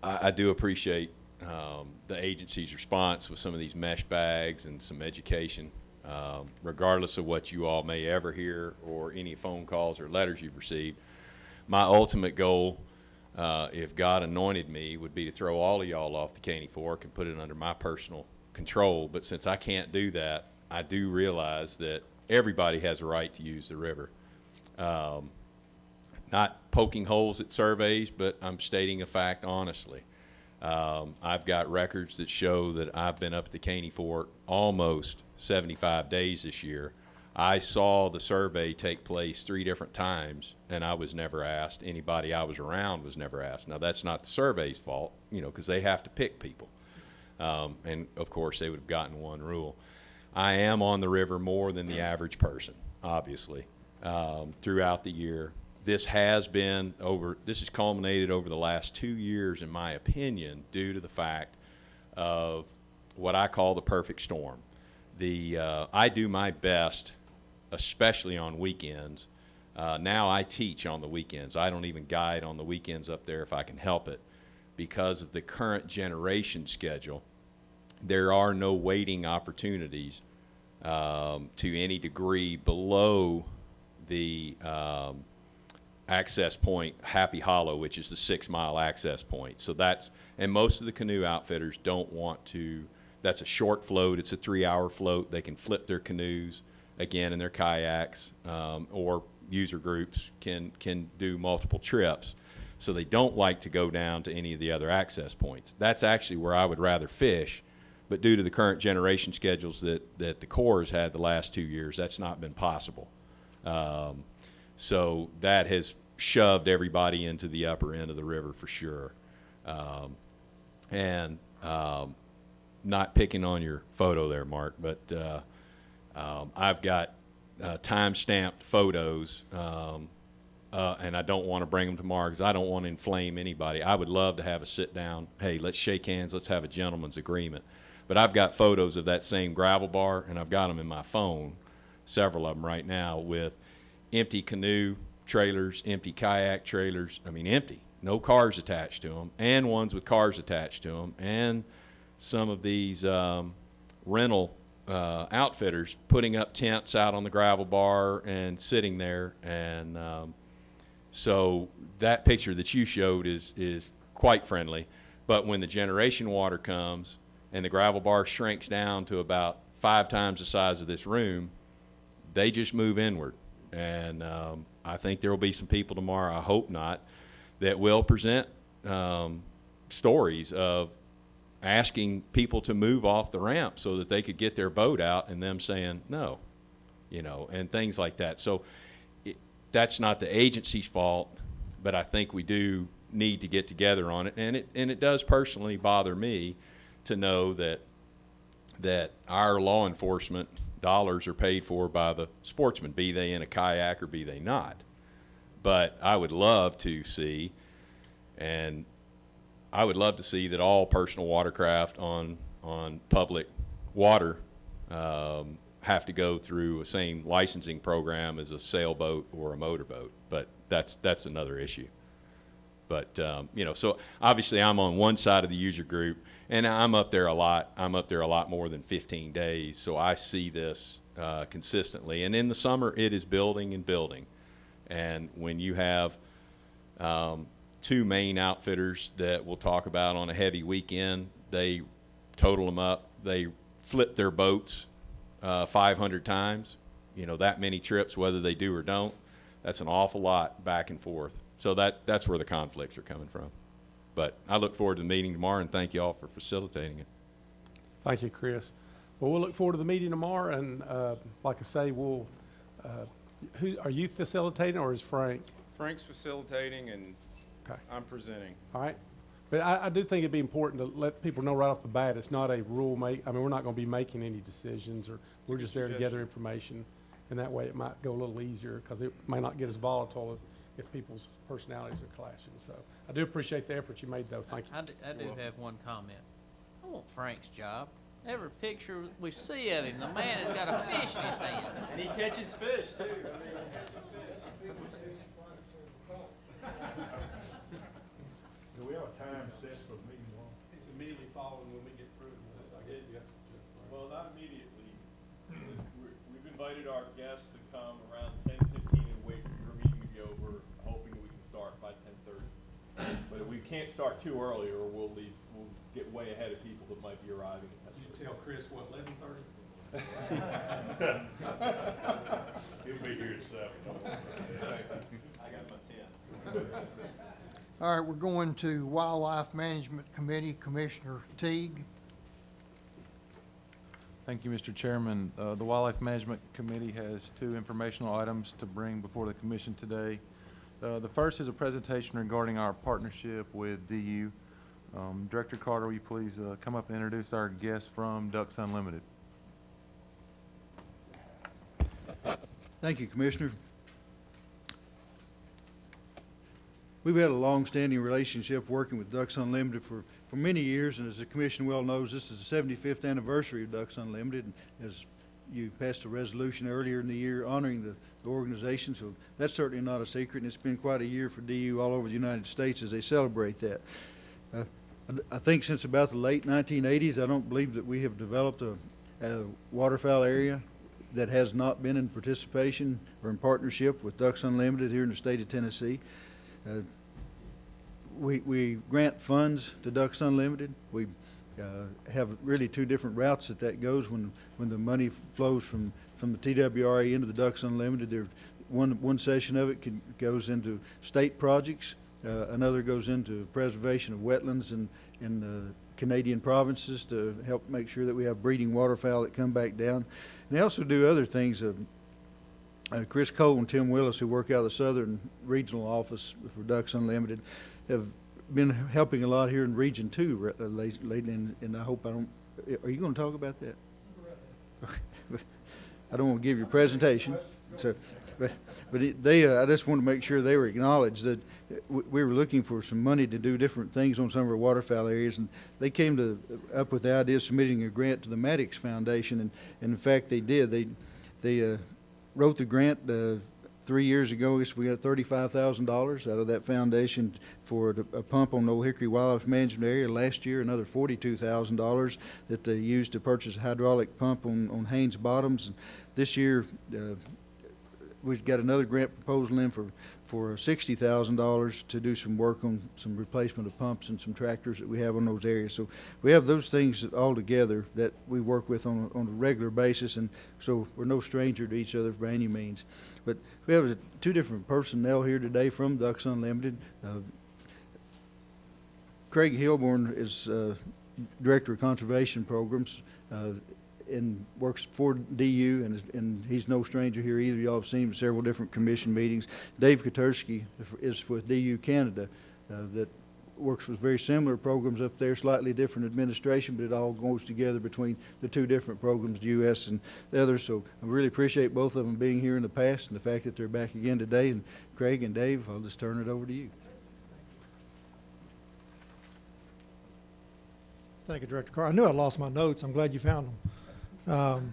I do appreciate the agency's response with some of these mesh bags and some education. Regardless of what you all may ever hear or any phone calls or letters you've received, my ultimate goal, if God anointed me, would be to throw all of y'all off the Caney Fork and put it under my personal control. But since I can't do that, I do realize that everybody has a right to use the river. Not poking holes at surveys, but I'm stating a fact honestly. I've got records that show that I've been up at the Caney Fork almost 75 days this year. I saw the survey take place 3 different times, and I was never asked. Anybody I was around was never asked. Now, that's not the survey's fault, you know, because they have to pick people. And, of course, they would have gotten one rule. I am on the river more than the average person, obviously, throughout the year. This has culminated over the last 2 years, in my opinion, due to the fact of what I call the perfect storm. I do my best, especially on weekends. Now I teach on the weekends. I don't even guide on the weekends up there if I can help it. Because of the current generation schedule, there are no waiting opportunities to any degree below the access point, Happy Hollow, which is the 6-mile access point. So and most of the canoe outfitters don't want to. That's a short float. It's a 3-hour float. They can flip their canoes, again, in their kayaks, or user groups can do multiple trips. So they don't like to go down to any of the other access points. That's actually where I would rather fish, but due to the current generation schedules that the Corps has had the last 2 years, that's not been possible. So that has shoved everybody into the upper end of the river for sure. Not picking on your photo there, Mark, but I've got time-stamped photos, and I don't want to bring them tomorrow because I don't want to inflame anybody. I would love to have a sit-down, hey, let's shake hands, let's have a gentleman's agreement. But I've got photos of that same gravel bar, and I've got them in my phone, several of them right now, with empty canoe trailers, empty kayak trailers, I mean empty, no cars attached to them, and ones with cars attached to them, and some of these rental outfitters putting up tents out on the gravel bar and sitting there. And so that picture that you showed is quite friendly. But when the generation water comes and the gravel bar shrinks down to about 5 times the size of this room, they just move inward. And I think there will be some people tomorrow, I hope not, that will present stories of asking people to move off the ramp so that they could get their boat out, and them saying no, you know, and things like that. So that's not the agency's fault, but I think we do need to get together on it. And it does personally bother me to know that our law enforcement dollars are paid for by the sportsmen, be they in a kayak or be they not. But I would love to see, and I would love to see that all personal watercraft on public water have to go through a same licensing program as a sailboat or a motorboat. But that's another issue. But, you know, so obviously I'm on one side of the user group, and I'm up there a lot. I'm up there a lot more than 15 days, so I see this consistently. And in the summer, it is building and building. And when you have two main outfitters that we'll talk about on a heavy weekend, they total them up. They flip their boats 500 times. You know, that many trips, whether they do or don't, that's an awful lot back and forth. So that's where the conflicts are coming from. But I look forward to the meeting tomorrow, and thank you all for facilitating it. Thank you, Chris. Well, we'll look forward to the meeting tomorrow, and like I say, we'll, who, are you facilitating or is Frank? Frank's facilitating and Okay. I'm presenting. All right. But I do think it'd be important to let people know right off the bat, it's not a rule I mean, we're not going to be making any decisions, or we're just there to gather information. And that way it might go a little easier, because it may not get as volatile if people's personalities are clashing. So I do appreciate the effort you made, though. Thank you. I do have one comment. I want Frank's job. Every picture we see of him, the man has got a fish in his hand. And he catches fish too. Do we have a time set for the meeting tomorrow? It's immediately following when we get through. Well, not immediately. We've invited our guests to come around 10:15 and wait for your meeting to be over, hoping we can start by 10:30. But if we can't start too early, or we'll get way ahead of people that might be arriving at You tell Chris, what, 11:30? He'll be here at 7. Don't worry about that. I got my 10. All right, we're going to Wildlife Management Committee, Commissioner Teague. Thank you, Mr. Chairman. The Wildlife Management Committee has two informational items to bring before the commission today. The first is a presentation regarding our partnership with DU. Director Carter, will you please come up and introduce our guest from Ducks Unlimited? Thank you, Commissioner. We've had a long-standing relationship working with Ducks Unlimited for many years, and as the commission well knows, this is the 75th anniversary of Ducks Unlimited, and as you passed a resolution earlier in the year honoring the organization, so that's certainly not a secret, and it's been quite a year for DU all over the United States as they celebrate that. I think since about the late 1980s, I don't believe that we have developed a waterfowl area that has not been in participation or in partnership with Ducks Unlimited here in the state of Tennessee. We grant funds to Ducks Unlimited. We have really two different routes that goes when the money flows from the TWRA into the Ducks Unlimited. One session of it goes into state projects. Another goes into preservation of wetlands in the Canadian provinces to help make sure that we have breeding waterfowl that come back down. And they also do other things. Chris Cole and Tim Willis, who work out of the Southern Regional Office for Ducks Unlimited, have been helping a lot here in Region 2 lately, and I hope I don't... Are you going to talk about that? I don't want to give you a presentation. So, but I just want to make sure they were acknowledged that we were looking for some money to do different things on some of our waterfowl areas, and they came up with the idea of submitting a grant to the Maddox Foundation, and in fact they did. They wrote the grant 3 years ago. We got $35,000 out of that foundation for a pump on the Old Hickory Wildlife Management Area. Last year, another $42,000 that they used to purchase a hydraulic pump on Haynes Bottoms. And this year, we've got another grant proposal in for $60,000 to do some work on some replacement of pumps and some tractors that we have on those areas. So we have those things all together that we work with on a regular basis, and so we're no stranger to each other by any means. But we have two different personnel here today from Ducks Unlimited. Craig Hilborn is Director of Conservation Programs and works for DU, and he's no stranger here either. Y'all have seen him at several different commission meetings. Dave Katursky is with DU Canada. that works with very similar programs up there, slightly different administration, but it all goes together between the two different programs, the U.S. and the others. So I really appreciate both of them being here in the past and the fact that they're back again today. And Craig and Dave, I'll just turn it over to you. Thank you, Director Carr. I knew I lost my notes. I'm glad you found them.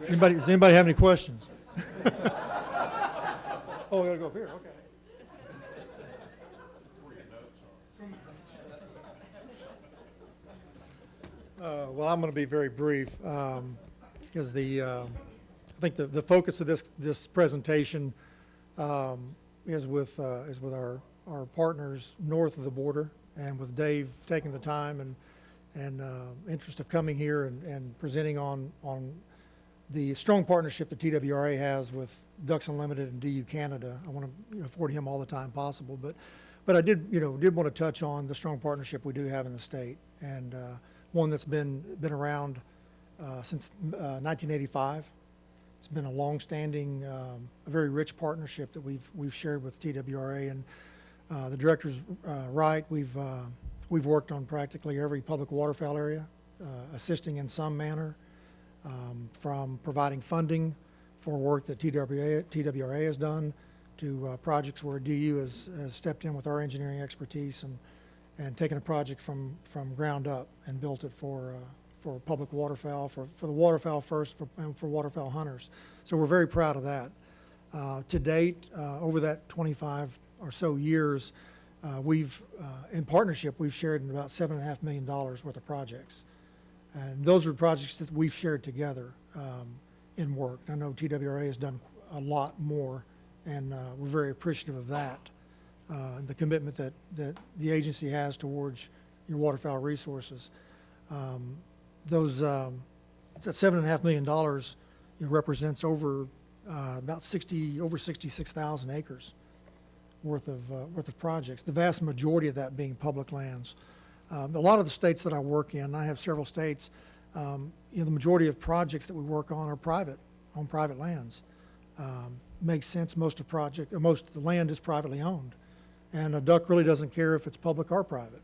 Does anybody have any questions? Oh, we gotta go up here, okay. Well, I'm going to be very brief because I think the focus of this presentation is with our partners north of the border, and with Dave taking the time and interest of coming here and presenting on the strong partnership that TWRA has with Ducks Unlimited and DU Canada. I want to afford him all the time possible, but I did want to touch on the strong partnership we do have in the state, and one that's been around since 1985. It's been a long-standing, a very rich partnership that we've shared with TWRA, and the director's right. We've worked on practically every public waterfowl area, assisting in some manner, from providing funding for work that TWRA has done to projects where DU has stepped in with our engineering expertise and taken a project from ground up and built it for public waterfowl, for the waterfowl first, and for waterfowl hunters. So we're very proud of that. To date, over that 25 or so years, in partnership, we've shared in about $7.5 million worth of projects. And those are projects that we've shared together in work. I know TWRA has done a lot more, and we're very appreciative of that. The commitment that the agency has towards your waterfowl resources. That $7.5 million represents over 66,000 acres worth of projects. The vast majority of that being public lands. A lot of the states that I work in, I have several states. The majority of projects that we work on are private, on private lands. Makes sense. Most of the land is privately owned. And a duck really doesn't care if it's public or private.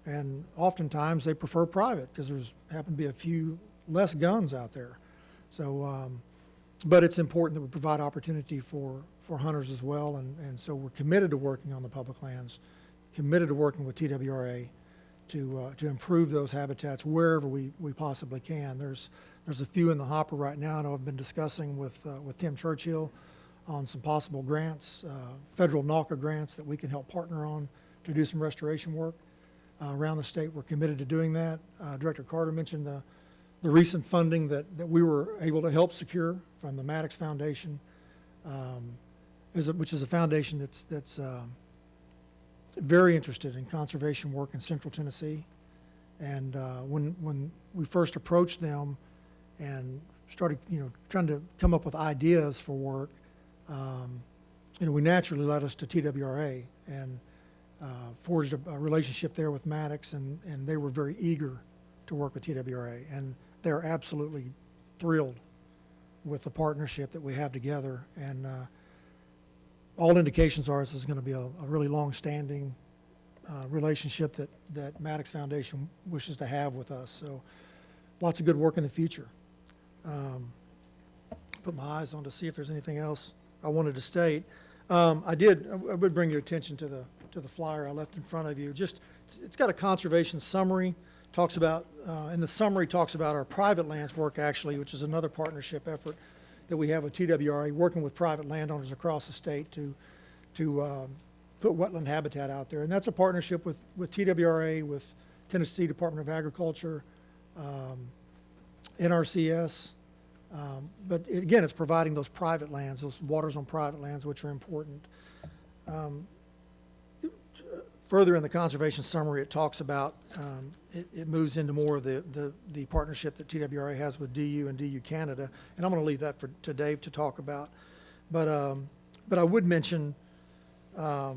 And oftentimes they prefer private because there's happen to be a few less guns out there. So, but it's important that we provide opportunity for hunters as well. And so we're committed to working on the public lands, committed to working with TWRA to improve those habitats wherever we possibly can. There's a few in the hopper right now. I know I've been discussing with Tim Churchill on some possible grants, federal NAWCA grants that we can help partner on to do some restoration work around the state. We're committed to doing that. Director Carter mentioned the recent funding that we were able to help secure from the Maddox Foundation, which is a foundation that's very interested in conservation work in Central Tennessee. And when we first approached them and started, trying to come up with ideas for work, we naturally led us to TWRA and forged a relationship there with Maddox, and they were very eager to work with TWRA, and they're absolutely thrilled with the partnership that we have together. And all indications are this is going to be a really long-standing relationship that Maddox Foundation wishes to have with us. So lots of good work in the future. Put my eyes on to see if there's anything else I wanted to state. I would bring your attention to the flyer I left in front of you. It's got a conservation summary. Talks about in the summary talks about our private lands work, actually, which is another partnership effort that we have with TWRA, working with private landowners across the state to put wetland habitat out there. And that's a partnership with TWRA, with Tennessee Department of Agriculture, NRCS. But again, it's providing those private lands, those waters on private lands, which are important. Further in the conservation summary, it talks about, it moves into more of the partnership that TWRA has with DU and DU Canada, and I'm going to leave that to Dave to talk about. But I would mention that,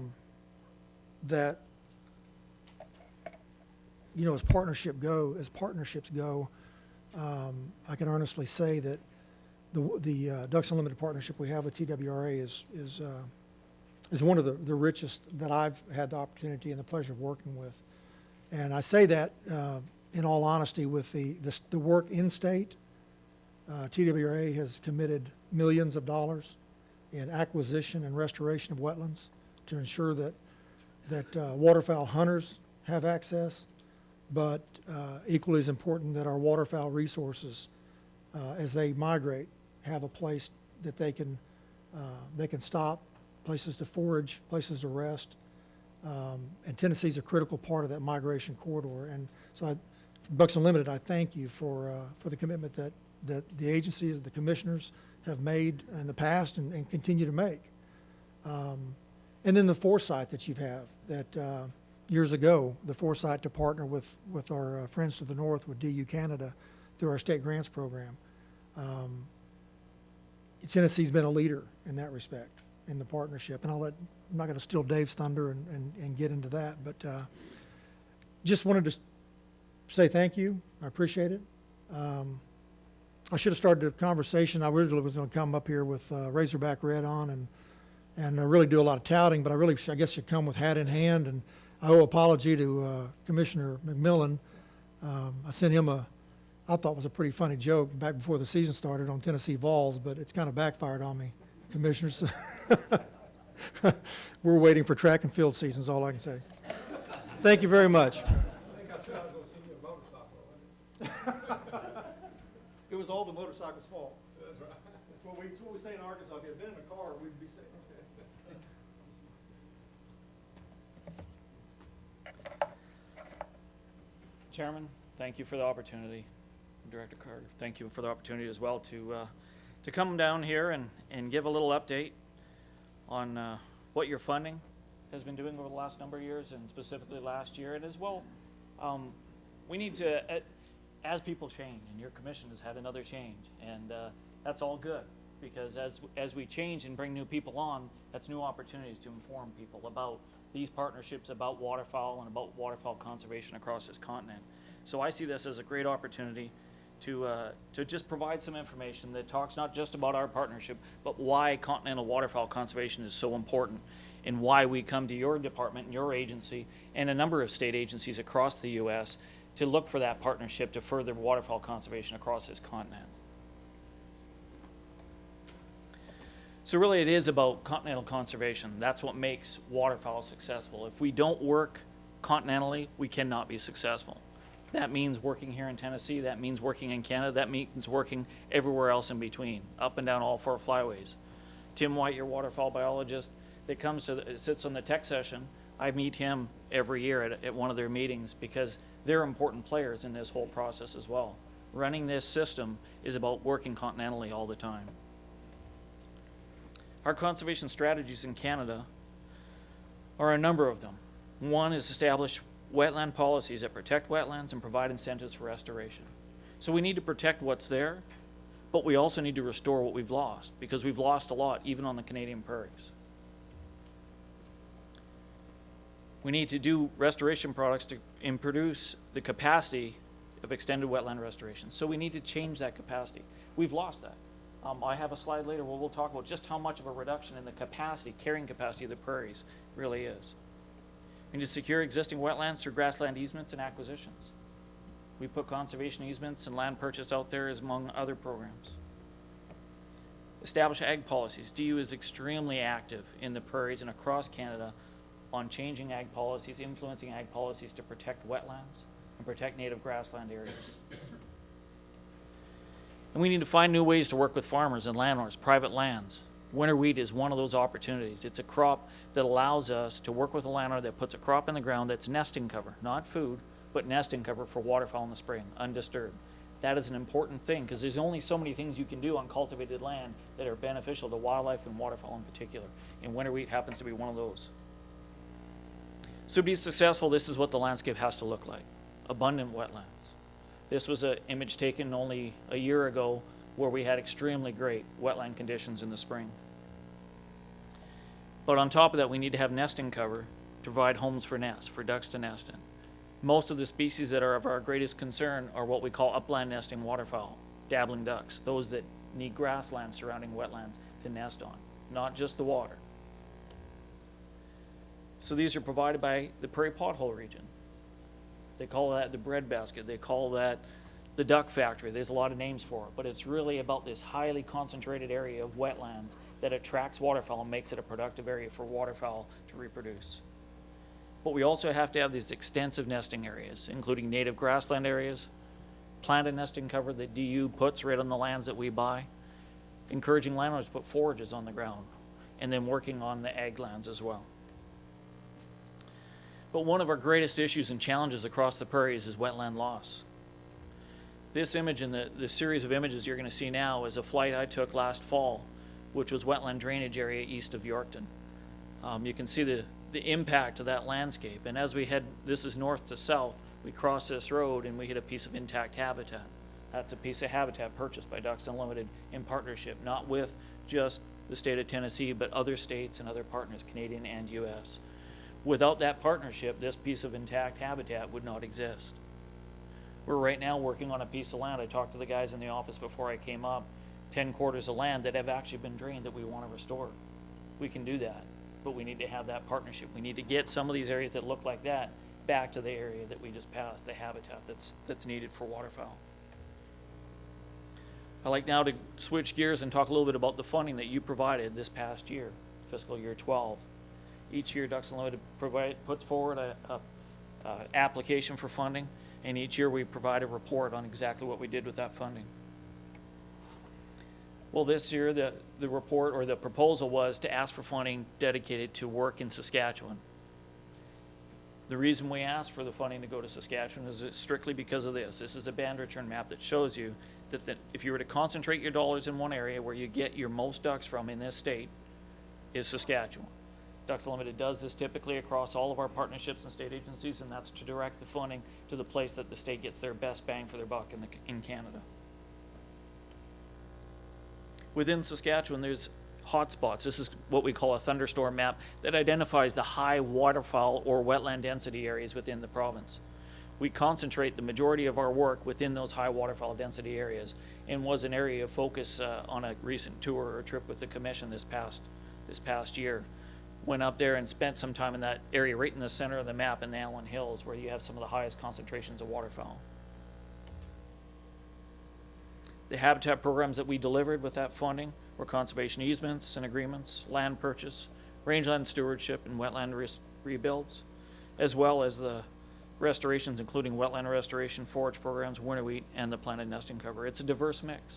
as partnerships go, I can honestly say that the Ducks Unlimited partnership we have with TWRA is is one of the richest that I've had the opportunity and the pleasure of working with. And I say that in all honesty with the work in state. TWRA has committed millions of dollars in acquisition and restoration of wetlands to ensure that waterfowl hunters have access, but equally as important that our waterfowl resources, as they migrate, have a place that they can stop, places to forage, places to rest. And Tennessee's a critical part of that migration corridor. And so Bucks Unlimited, I thank you for the commitment that the agencies, the commissioners have made in the past and continue to make. And then the foresight that you have, that years ago, the foresight to partner with our friends to the north, with DU Canada, through our state grants program. Tennessee's been a leader in that respect, in the partnership. And I'm not going to steal Dave's thunder and get into that, but just wanted to say thank you. I appreciate it. I should have started the conversation. I originally was going to come up here with Razorback Red on and really do a lot of touting, but I guess should come with hat in hand. And I owe apology to Commissioner McMillan. I sent him I thought was a pretty funny joke back before the season started on Tennessee Vols, but it's kind of backfired on me, Commissioners. We're waiting for track and field season is all I can say. Thank you very much. I think I said I was going to send you a motorcycle, wasn't it? It was all the motorcycle's fault. That's right. That's what we say in Arkansas. If it had been in a car, we'd be saying, Chairman, thank you for the opportunity. Director Carter, thank you for the opportunity as well to come down here and give a little update on what your funding has been doing over the last number of years, and specifically last year. And as well, we need to, as people change, and your commission has had another change, and that's all good, because as we change and bring new people on, that's new opportunities to inform people about these partnerships, about waterfowl and about waterfowl conservation across this continent. So I see this as a great opportunity to just provide some information that talks not just about our partnership, but why continental waterfowl conservation is so important, and why we come to your department and your agency and a number of state agencies across the U.S. to look for that partnership to further waterfowl conservation across this continent. So really it is about continental conservation. That's what makes waterfowl successful. If we don't work continentally, we cannot be successful. That means working here in Tennessee, that means working in Canada, that means working everywhere else in between, up and down all four flyways. Tim White, your waterfowl biologist, that sits on the tech session, I meet him every year at one of their meetings, because they're important players in this whole process as well. Running this system is about working continentally all the time. Our conservation strategies in Canada are a number of them. One is establish wetland policies that protect wetlands and provide incentives for restoration. So we need to protect what's there, but we also need to restore what we've lost, because we've lost a lot, even on the Canadian prairies. We need to do restoration products to produce the capacity of extended wetland restoration. So we need to change that capacity. We've lost that. I have a slide later where we'll talk about just how much of a reduction in the capacity, carrying capacity of the prairies really is. We need to secure existing wetlands through grassland easements and acquisitions. We put conservation easements and land purchase out there as among other programs. Establish ag policies. DU is extremely active in the prairies and across Canada on changing ag policies, influencing ag policies to protect wetlands and protect native grassland areas. And we need to find new ways to work with farmers and landowners, private lands. Winter wheat is one of those opportunities. It's a crop that allows us to work with a landowner that puts a crop in the ground that's nesting cover, not food, but nesting cover for waterfowl in the spring, undisturbed. That is an important thing, because there's only so many things you can do on cultivated land that are beneficial to wildlife and waterfowl in particular. And winter wheat happens to be one of those. So to be successful, this is what the landscape has to look like. Abundant wetlands. This was an image taken only a year ago where we had extremely great wetland conditions in the spring. But on top of that, we need to have nesting cover to provide homes for nests, for ducks to nest in. Most of the species that are of our greatest concern are what we call upland nesting waterfowl, dabbling ducks, those that need grassland surrounding wetlands to nest on, not just the water. So these are provided by the Prairie Pothole region. They call that the breadbasket. They call that the duck factory. There's a lot of names for it, but it's really about this highly concentrated area of wetlands that attracts waterfowl and makes it a productive area for waterfowl to reproduce. But we also have to have these extensive nesting areas, including native grassland areas, planted nesting cover that DU puts right on the lands that we buy, encouraging landowners to put forages on the ground, and then working on the ag lands as well. But one of our greatest issues and challenges across the prairies is wetland loss. This image and the series of images you're going to see now is a flight I took last fall, which was wetland drainage area east of Yorkton. You can see the impact of that landscape. And as we head, this is north to south, we cross this road and we hit a piece of intact habitat. That's a piece of habitat purchased by Ducks Unlimited in partnership, not with just the state of Tennessee, but other states and other partners, Canadian and US. Without that partnership, this piece of intact habitat would not exist. We're right now working on a piece of land. I talked to the guys in the office before I came up, 10 quarters of land that have actually been drained that we want to restore. We can do that, but we need to have that partnership. We need to get some of these areas that look like that back to the area that we just passed, the habitat that's needed for waterfowl. I'd like now to switch gears and talk a little bit about the funding that you provided this past year, fiscal year 12. Each year, Ducks Unlimited puts forward a application for funding, and each year we provide a report on exactly what we did with that funding. Well, this year, the report or the proposal was to ask for funding dedicated to work in Saskatchewan. The reason we asked for the funding to go to Saskatchewan is strictly because of this. This is a band return map that shows you that if you were to concentrate your dollars in one area where you get your most ducks from in this state is Saskatchewan. Ducks Unlimited does this typically across all of our partnerships and state agencies, and that's to direct the funding to the place that the state gets their best bang for their buck in Canada. Within Saskatchewan, there's hotspots. This is what we call a thunderstorm map that identifies the high waterfowl or wetland density areas within the province. We concentrate the majority of our work within those high waterfowl density areas, and was an area of focus on a recent tour or trip with the commission this past year. Went up there and spent some time in that area right in the center of the map in the Allen Hills, where you have some of the highest concentrations of waterfowl. The habitat programs that we delivered with that funding were conservation easements and agreements, land purchase, rangeland stewardship, and wetland rebuilds, as well as the restorations, including wetland restoration, forage programs, winter wheat, and the planted nesting cover. It's a diverse mix.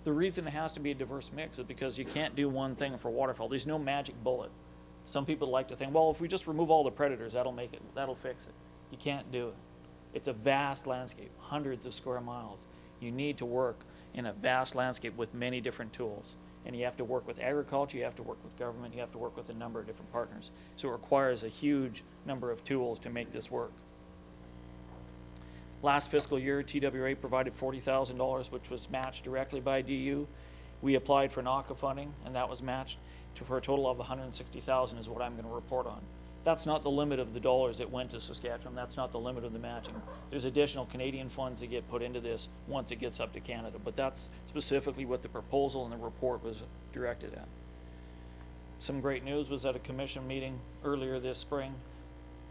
The reason it has to be a diverse mix is because you can't do one thing for waterfowl. There's no magic bullet. Some people like to think, well, if we just remove all the predators, that'll fix it. You can't do it. It's a vast landscape, hundreds of square miles. You need to work in a vast landscape with many different tools. And you have to work with agriculture, you have to work with government, you have to work with a number of different partners. So it requires a huge number of tools to make this work. Last fiscal year, TWRA provided $40,000, which was matched directly by DU. We applied for NACA funding, and that was matched for a total of $160,000 is what I'm going to report on. That's not the limit of the dollars that went to Saskatchewan. That's not the limit of the matching. There's additional Canadian funds that get put into this once it gets up to Canada, but that's specifically what the proposal and the report was directed at. Some great news was at a commission meeting earlier this spring.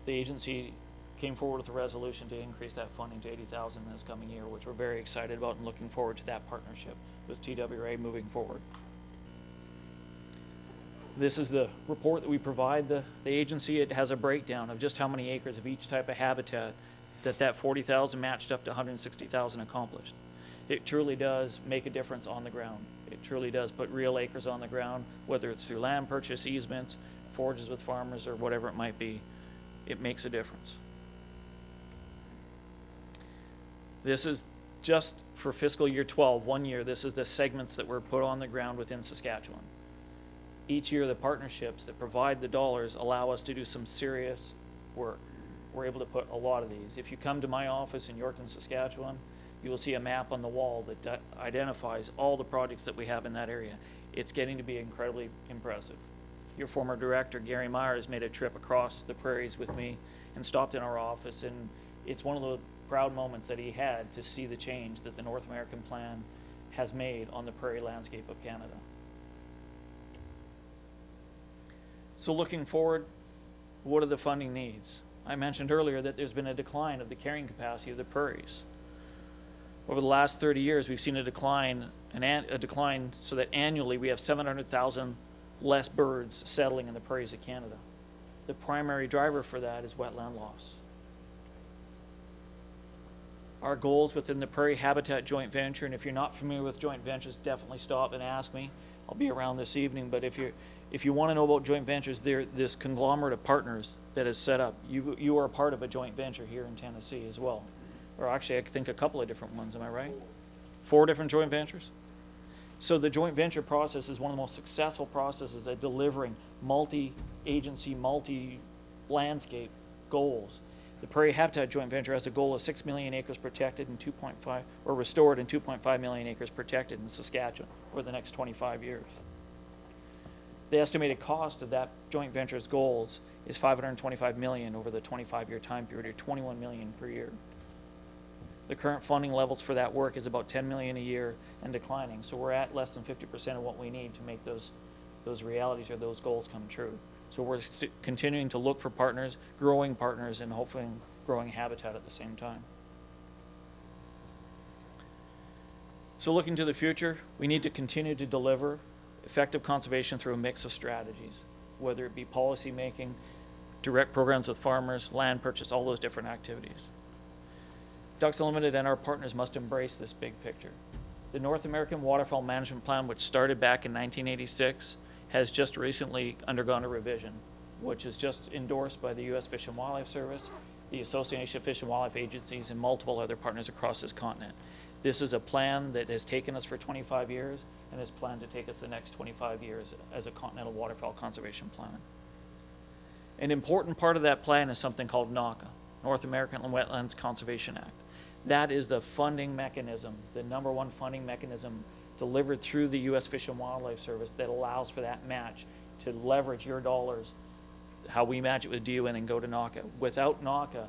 The agency came forward with a resolution to increase that funding to $80,000 this coming year, which we're very excited about and looking forward to that partnership with TWRA moving forward. This is the report that we provide the agency. It has a breakdown of just how many acres of each type of habitat that 40,000 matched up to 160,000 accomplished. It truly does make a difference on the ground. It truly does put real acres on the ground, whether it's through land purchase, easements, forages with farmers, or whatever it might be. It makes a difference. This is just for fiscal year 12, 1 year. This is the segments that were put on the ground within Saskatchewan. Each year, the partnerships that provide the dollars allow us to do some serious work. We're able to put a lot of these. If you come to my office in Yorkton, Saskatchewan, you will see a map on the wall that identifies all the projects that we have in that area. It's getting to be incredibly impressive. Your former director, Gary Myers, made a trip across the prairies with me and stopped in our office, and it's one of the proud moments that he had to see the change that the North American Plan has made on the prairie landscape of Canada. So looking forward, What are the funding needs? I mentioned earlier that there's been a decline of the carrying capacity of the prairies. Over the last 30 years, we've seen a decline so that annually we have 700,000 less birds settling in the prairies of Canada. The primary driver for that is wetland loss. Our goals within the Prairie Habitat Joint Venture, and if you're not familiar with joint ventures, definitely stop and ask me. I'll be around this evening, but if you want to know about joint ventures, they're this conglomerate of partners that is set up. You are a part of a joint venture here in Tennessee as well. Or actually, I think a couple of different ones, am I right? 4 different joint ventures? So the joint venture process is one of the most successful processes at delivering multi-agency, multi-landscape goals. The Prairie Habitat Joint Venture has a goal of 6 million acres protected and 2.5, or restored, and 2.5 million acres protected in Saskatchewan over the next 25 years. The estimated cost of that joint venture's goals is $525 million over the 25-year time period, or $21 million per year. The current funding levels for that work is about $10 million a year and declining, so we're at less than 50% of what we need to make those realities or those goals come true. So we're continuing to look for partners, growing partners, and hopefully growing habitat at the same time. So looking to the future, we need to continue to deliver effective conservation through a mix of strategies, whether it be policy making, direct programs with farmers, land purchase, all those different activities. Ducks Unlimited and our partners must embrace this big picture. The North American Waterfowl Management Plan, which started back in 1986, has just recently undergone a revision, which is just endorsed by the U.S. Fish and Wildlife Service, the Association of Fish and Wildlife Agencies, and multiple other partners across this continent. This is a plan that has taken us for 25 years and is planned to take us the next 25 years as a continental waterfowl conservation plan. An important part of that plan is something called NAWCA, North American Wetlands Conservation Act. That is the funding mechanism, the #1 funding mechanism delivered through the U.S. Fish and Wildlife Service that allows for that match to leverage your dollars, how we match it with DUN and go to NAWCA. Without NAWCA,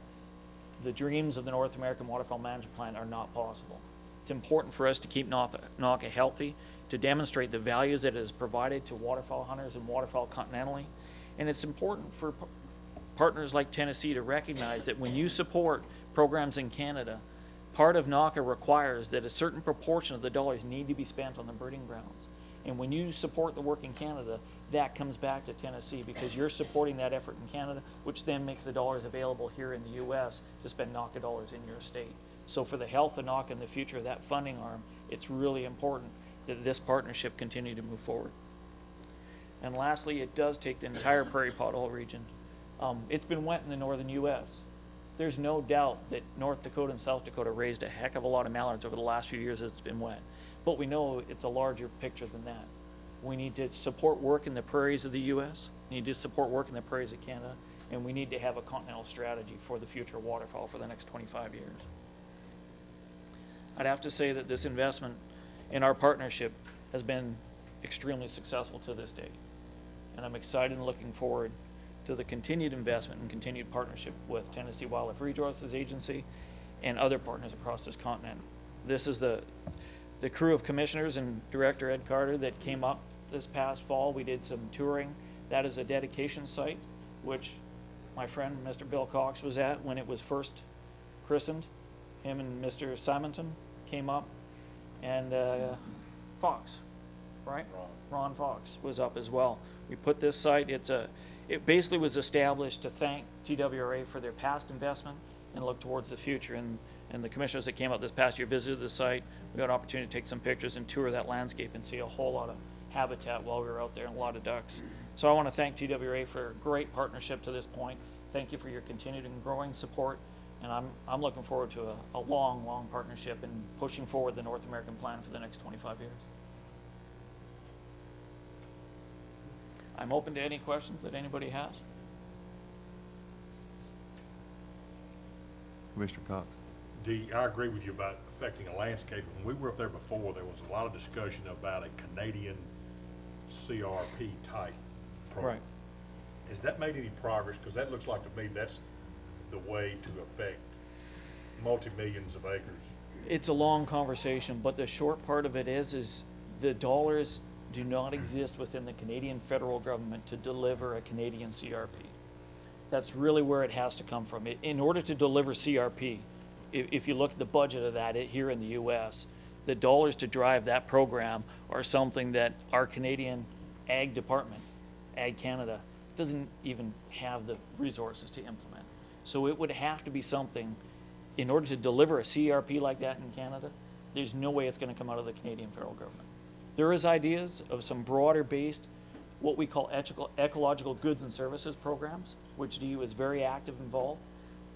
the dreams of the North American Waterfowl Management Plan are not possible. It's important for us to keep NAWCA healthy, to demonstrate the values that it has provided to waterfowl hunters and waterfowl continentally. And it's important for partners like Tennessee to recognize that when you support programs in Canada, part of NAWCA requires that a certain proportion of the dollars need to be spent on the breeding grounds. And when you support the work in Canada, that comes back to Tennessee because you're supporting that effort in Canada, which then makes the dollars available here in the U.S. to spend NAWCA dollars in your state. So for the health of NAWCA and the future of that funding arm, it's really important that this partnership continue to move forward. And lastly, it does take the entire prairie pothole region. It's been wet in the northern U.S. There's no doubt that North Dakota and South Dakota raised a heck of a lot of mallards over the last few years as it's been wet. But we know it's a larger picture than that. We need to support work in the prairies of the U.S., we need to support work in the prairies of Canada, and we need to have a continental strategy for the future of waterfowl for the next 25 years. I'd have to say that this investment in our partnership has been extremely successful to this date. And I'm excited and looking forward to the continued investment and continued partnership with Tennessee Wildlife Resources Agency and other partners across this continent. This is the crew of commissioners and Director Ed Carter that came up this past fall. We did some touring. That is a dedication site, which my friend Mr. Bill Cox was at when it was first christened. Him and Mr. Simonton came up, and Fox, right? Ron Fox was up as well. We put this site, it basically was established to thank TWRA for their past investment and look towards the future. And the commissioners that came out this past year visited the site. We got an opportunity to take some pictures and tour that landscape and see a whole lot of habitat while we were out there and a lot of ducks. So I want to thank TWRA for a great partnership to this point. Thank you for your continued and growing support. And I'm looking forward to a long, long partnership and pushing forward the North American plan for the next 25 years. I'm open to any questions that anybody has. Commissioner Cox. I agree with you about affecting a landscape. When we were up there before, there was a lot of discussion about a Canadian CRP type program. Right. Has that made any progress? Because that looks like to me that's the way to affect multi-millions of acres. It's a long conversation, but the short part of it is the dollars do not exist within the Canadian federal government to deliver a Canadian CRP. That's really where it has to come from. In order to deliver CRP, if you look at the budget of that here in the US, the dollars to drive that program are something that our Canadian Ag Department, Ag Canada, doesn't even have the resources to implement. So it would have to be something, in order to deliver a CRP like that in Canada, there's no way it's going to come out of the Canadian federal government. There is ideas of some broader based, what we call ecological goods and services programs, which DU is very active involved,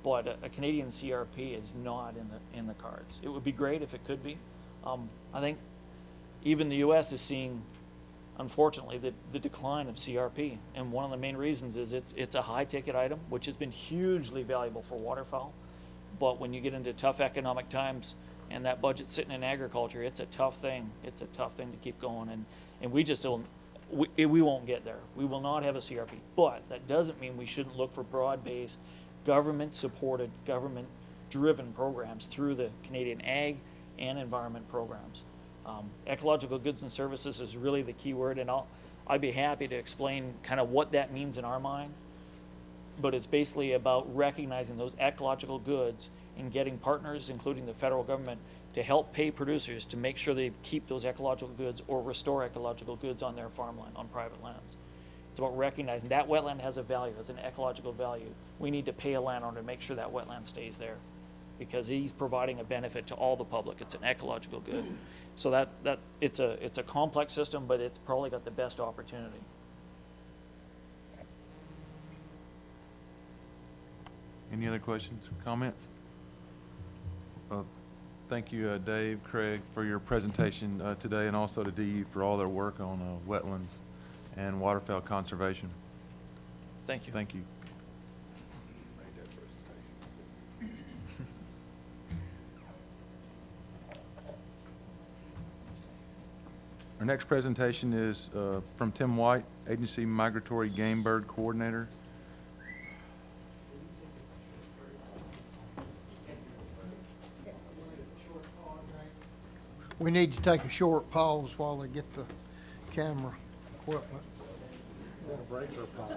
but a Canadian CRP is not in the cards. It would be great if it could be. I think even the US is seeing, unfortunately, the decline of CRP, and one of the main reasons is it's a high ticket item, which has been hugely valuable for waterfowl. But when you get into tough economic times and that budget's sitting in agriculture, it's a tough thing. It's a tough thing to keep going, and we just don't. We won't get there. We will not have a CRP, but that doesn't mean we shouldn't look for broad-based, government-supported, government-driven programs through the Canadian Ag and Environment programs. Ecological goods and services is really the key word, and I'd be happy to explain kind of what that means in our mind, but it's basically about recognizing those ecological goods and getting partners, including the federal government, to help pay producers to make sure they keep those ecological goods or restore ecological goods on their farmland, on private lands. It's about recognizing that wetland has a value, has an ecological value. We need to pay a landowner to make sure that wetland stays there, because he's providing a benefit to all the public. It's an ecological good. So that it's a complex system, but it's probably got the best opportunity. Any other questions or comments? Thank you, Dave, Craig, for your presentation today, and also to DU for all their work on wetlands and waterfowl conservation. Thank you. Thank you. Our next presentation is from Tim White, Agency Migratory Game Bird Coordinator. We need to take a short pause while they get the camera equipment. Is that a break or a pause?